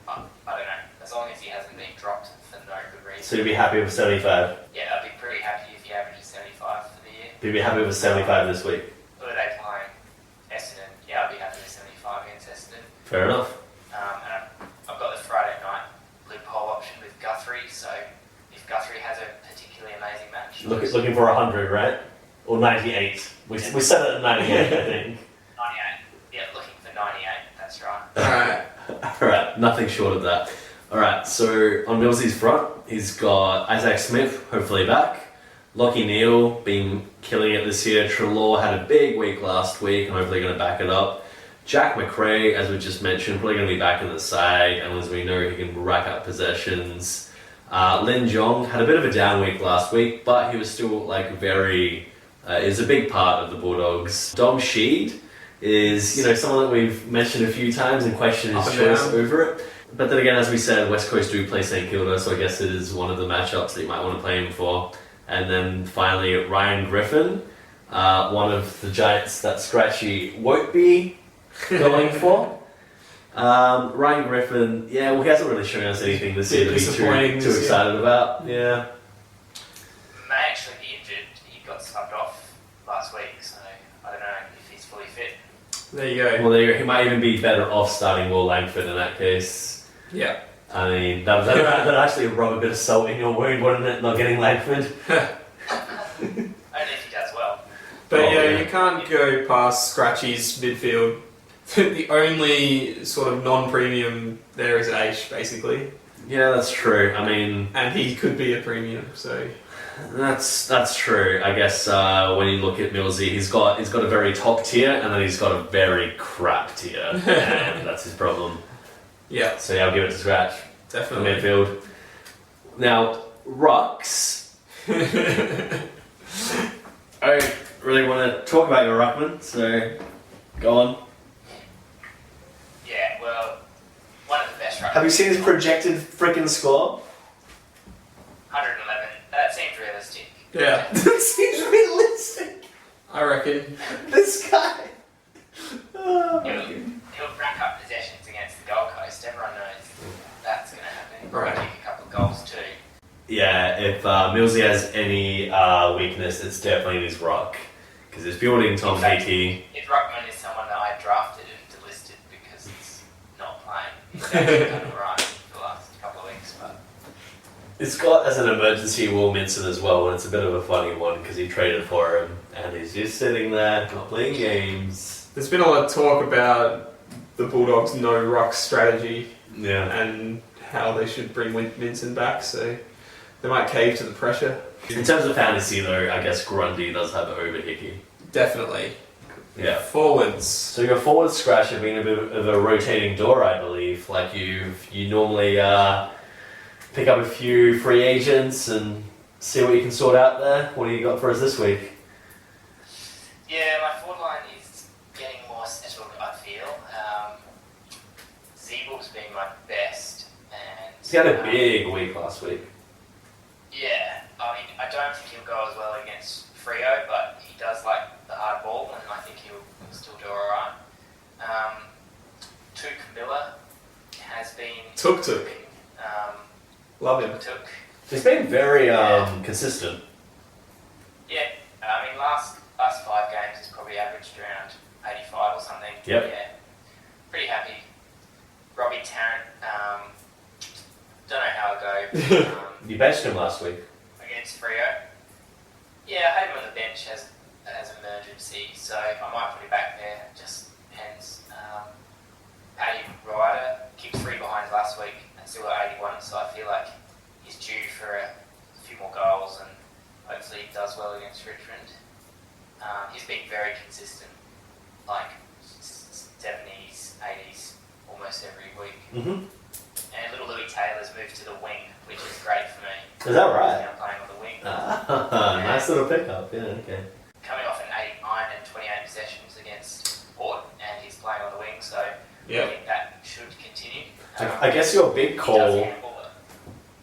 I don't know, as long as he hasn't been dropped for no good reason. So you'd be happy with 75? Yeah, I'd be pretty happy if he averages 75 for the year. You'd be happy with 75 this week? Who are they playing? Essendon. Yeah, I'd be happy with 75 against Essendon. Fair enough. And I've got the Friday night loophole option with Guthrie, so if Guthrie has a particularly amazing match... Looking for 100, right? Or 98. We set it at 98, I think. 98. Yeah, looking for 98, that's right. Alright. Alright, nothing short of that. Alright, so on Millsy's front, he's got Isaac Smith, hopefully back. Lockie Neal, been killing it this year. Treloar had a big week last week, and hopefully going to back it up. Jack McRae, as we just mentioned, probably going to be back in the side, and as we know, he can rack up possessions. Lin Jong had a bit of a down week last week, but he was still like very, is a big part of the Bulldogs. Dom Sheed is, someone that we've mentioned a few times and questioned his choice over it. But then again, as we said, West Coast do play St Kilda, so I guess it is one of the matchups that you might want to play him for. And then finally, Ryan Griffin, one of the Giants that Scratchy won't be going for. Ryan Griffin, he hasn't really shown us anything this year to be too excited about. Yeah. May actually be injured. He got subbed off last week, so I don't know if he's fully fit. There you go. Well, he might even be better off starting Will Langford in that case. Yeah. I mean, that'd actually rub a bit of salt in your wound, wouldn't it, not getting Langford? Only if he does well. But you can't go past Scratchy's midfield. The only sort of non-premium there is H, basically. Yeah, that's true. I mean... And he could be a premium, so... That's true. I guess when you look at Millsy, he's got a very top tier, and then he's got a very crap tier, and that's his problem. Yeah. So I'll give it to Scratch. Definitely. For midfield. Now, Rucks. I don't really want to talk about your Ruckman, so go on. Yeah, well, one of the best ruckmans. Have you seen his projected freaking score? 111. That seems realistic. Yeah. That seems realistic. I reckon. This guy. Oh, He'll rack up possessions against the Gold Coast. Everyone knows that's going to happen. Right. He'll kick a couple of goals too. Yeah, if Millsy has any weakness, it's definitely in his ruck. Because it's building Tom In fact, Hickey. If Ruckman is someone that I drafted and delisted because it's not playing, he's actually done alright for the last couple of weeks. But It's got as an emergency Will Minson as well, and it's a bit of a funny one because he traded for him, and he's just sitting there not playing games. There's been a lot of talk about the Bulldogs' no ruck strategy Yeah. and how they should bring Minson back, so they might cave to the pressure. In terms of fantasy though, I guess Grundy does have it over Hickey. Definitely. Yeah. Forwards. So your forward scratch have been a bit of a rotating door, I believe. Like you normally pick up a few free agents and see what you can sort out there. What do you got for us this week? yeah, my forward line is getting more settled, I feel. Zeebel's been my best. And He had a big week last week. yeah, I mean, I don't think he'll go as well against Freo, but he does like the hard ball, and I think he'll still do alright. Tuk Miller has been... Tuk. Love him. Tuk. He's been very consistent. Yeah, I mean, last 5 games he's probably averaged around 85 or something. Yep. Yeah, pretty happy. Robbie Tarrant, don't know how it goes You benched him last week. against Freo. Yeah, I had him on the bench as emergency, so I might put him back there. Just depends. Paddy Ryder kicked 3 behinds last week and still got 81, so I feel like he's due for a few more goals and hopefully he does well against Richmond. He's been very consistent, like 70s, 80s, almost every week. Mm-hmm. And little Louis Taylor's moved to the wing, which is great for me. Is that right? He's now playing on the wing. Nice little pickup. Yeah, okay. Coming off an 89 and 28 possessions against Port, and he's playing on the wing, so Yeah. I think that should continue. I guess your big He does call. handball it.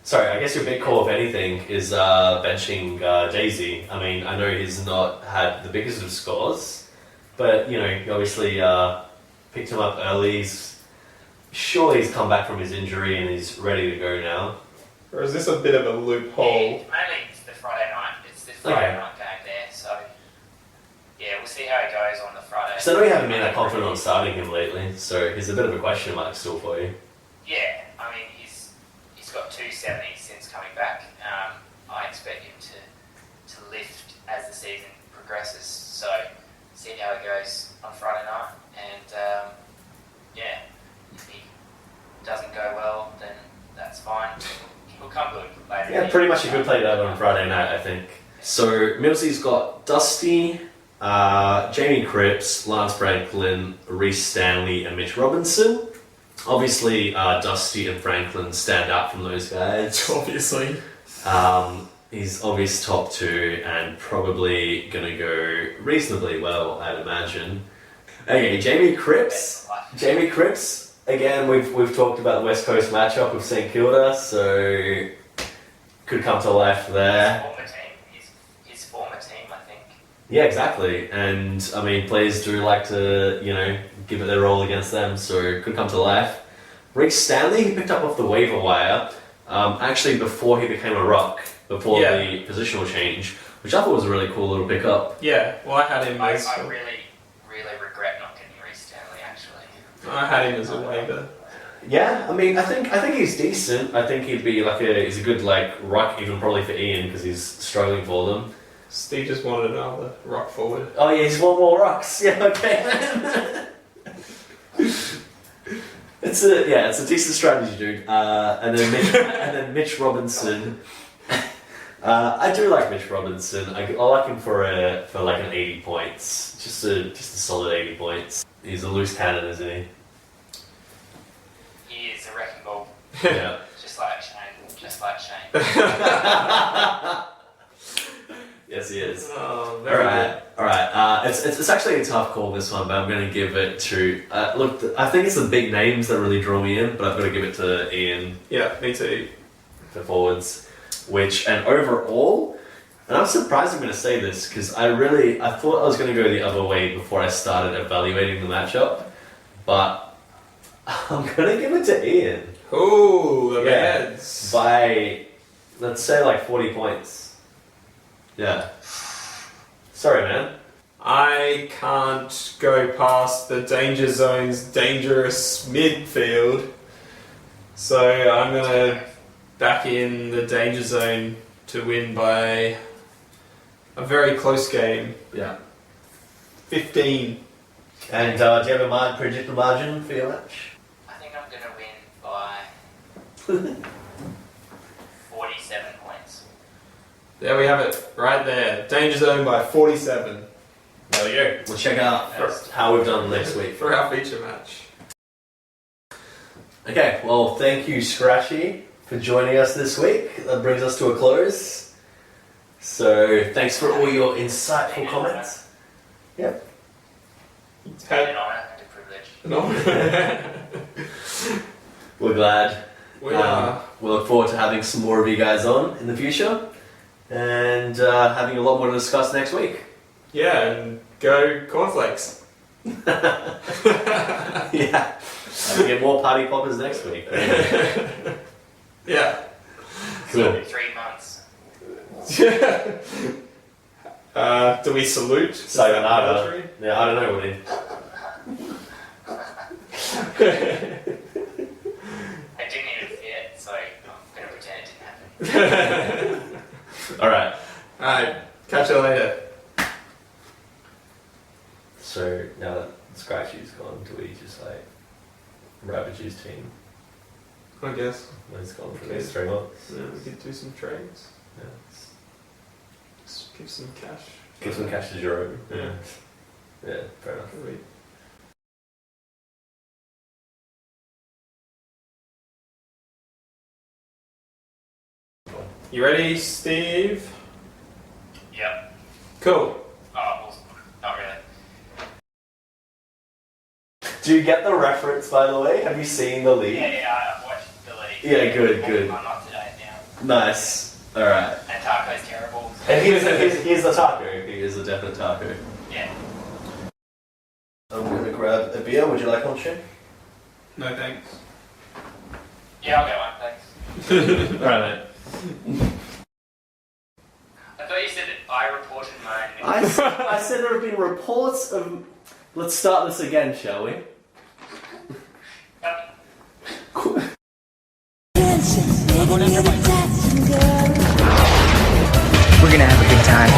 Sorry, I guess your big call, if anything, is benching Daisy. I mean, I know he's not had the biggest of scores, but you obviously picked him up early. Surely he's come back from his injury and he's ready to go now. Or is this a bit of a loophole? Mainly it's the Friday night. It's the Friday Okay. night game there, so yeah, we'll see how it goes on the Friday. So I know you haven't been that confident on starting him lately, so he's a bit of a question mark still for you. Yeah, I mean he's got 270 since coming back. I expect him to lift as the season progresses. So see how it goes on Friday night, and yeah, if he doesn't go well, then that's fine. He'll come good later. Yeah, pretty much a good play to have on Friday night, I think. So Millsy's got Dusty, Jamie Cripps, Lance Franklin, Reece Stanley, and Mitch Robinson. Obviously, Dusty and Franklin stand out from those guys. Obviously. He's obvious top 2 and probably gonna go reasonably well, I'd imagine. Okay, Jamie Cripps. Jamie Cripps, again, we've talked about the West Coast matchup with St Kilda, so could come to life there. His former team, I think. Yeah, exactly. And I mean, players do like to, give it their all against them, so could come to life. Rick Stanley, he picked up off the waiver wire, actually before he became a ruck, before the positional change, which I thought was a really cool little pickup. Yeah, well, I had him I as... really regret not getting Reece Stanley, actually. I had him as a waiver. Yeah, I mean, I think he's decent. I think he'd be he's a good ruck, even probably for Ian because he's struggling for them. Steve just wanted another ruck forward. Oh yeah, he's one more rucks. Yeah, okay. It's a decent strategy, dude. And then Mitch Robinson. I do like Mitch Robinson. I like him for an 80 points, just a solid 80 points. He's a loose cannon, isn't he? He is a wrecking ball. Yeah. Just like Shane. Yes, he is. Oh, All right. It's actually a tough call, this one, but I'm going to give it to... look, I think it's the big names that really draw me in, but I've got to give it to Ian. Yeah, me too. For forwards. And overall... And I'm surprised I'm going to say this, because I thought I was going to go the other way before I started evaluating the matchup, but I'm going to give it to Ian. Ooh, the Megaheads. By, let's say 40 points. Yeah. Sorry, man. I can't go past the danger zone's dangerous midfield, so I'm going to back in the danger zone to win by a very close game. Yeah. 15. And do you have a predicted margin for your match? I think I'm going to win by 47 points. There we have it, right there. Danger zone by 47. There we go. We'll check out how we've done next week. For our feature match. Okay, well, thank you, Scratchy, for joining us this week. That brings us to a close. So, thanks for all your insightful comments. Yep. It's been an honour and a privilege. We're glad. We are. We look forward to having some more of you guys on in the future and having a lot more to discuss next week. Yeah, and go Cornflakes. Yeah. I'll get more party poppers next week. Yeah. Cool. 3 months. Do we salute? Sayonara. Yeah, I don't know what it is. I didn't even see it, so I'm going to pretend it didn't happen. Alright. Alright, catch you later. So, now that Scratchy's gone, do we just Ravage's team? I guess. When it's gone for Okay. these 3 months? Yeah, we could do some trades. Yeah. Just give some cash. Give some cash to Jerome. Yeah. Yeah, fair enough. We- You ready, Steve? Yep. Cool. Oh, well, not really. Do you get the reference, by the way? Have you seen the league? Yeah, I've watched the league. Yeah, good. I'm up to date now. Nice. Alright. And Taco's terrible. And here's the taco. He is a definite taco. Yeah. I'm gonna grab a beer. Would you like one, Shane? No thanks. Yeah, I'll get one, thanks. Alright, mate. I thought you said that I reported mine. I said there have been reports of... Let's start this again, shall we? We're gonna have a good time.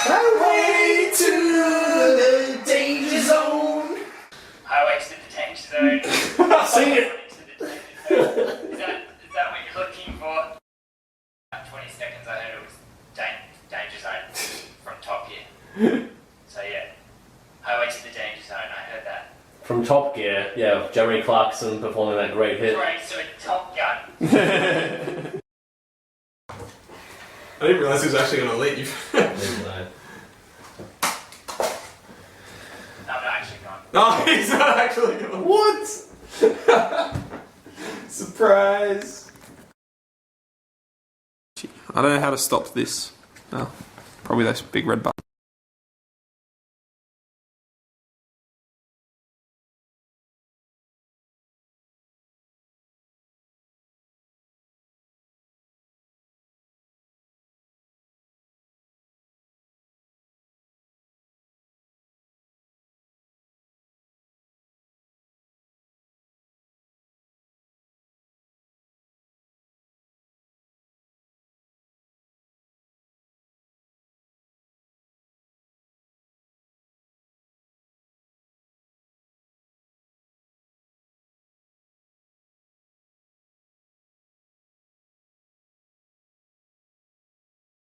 Highway to the danger zone. Highway to the danger zone. Sing it. Is that what you're looking for? 20 seconds, I heard it was danger zone from top here. So yeah, highway to the danger zone. I heard that. From Top Gear, yeah, Jeremy Clarkson performing that great hit. Great, so Top Gun. I didn't realise he was actually going to leave. I'm not actually gone. No, he's not actually going to. What? Surprise! I don't know how to stop this. Oh, probably this big red button.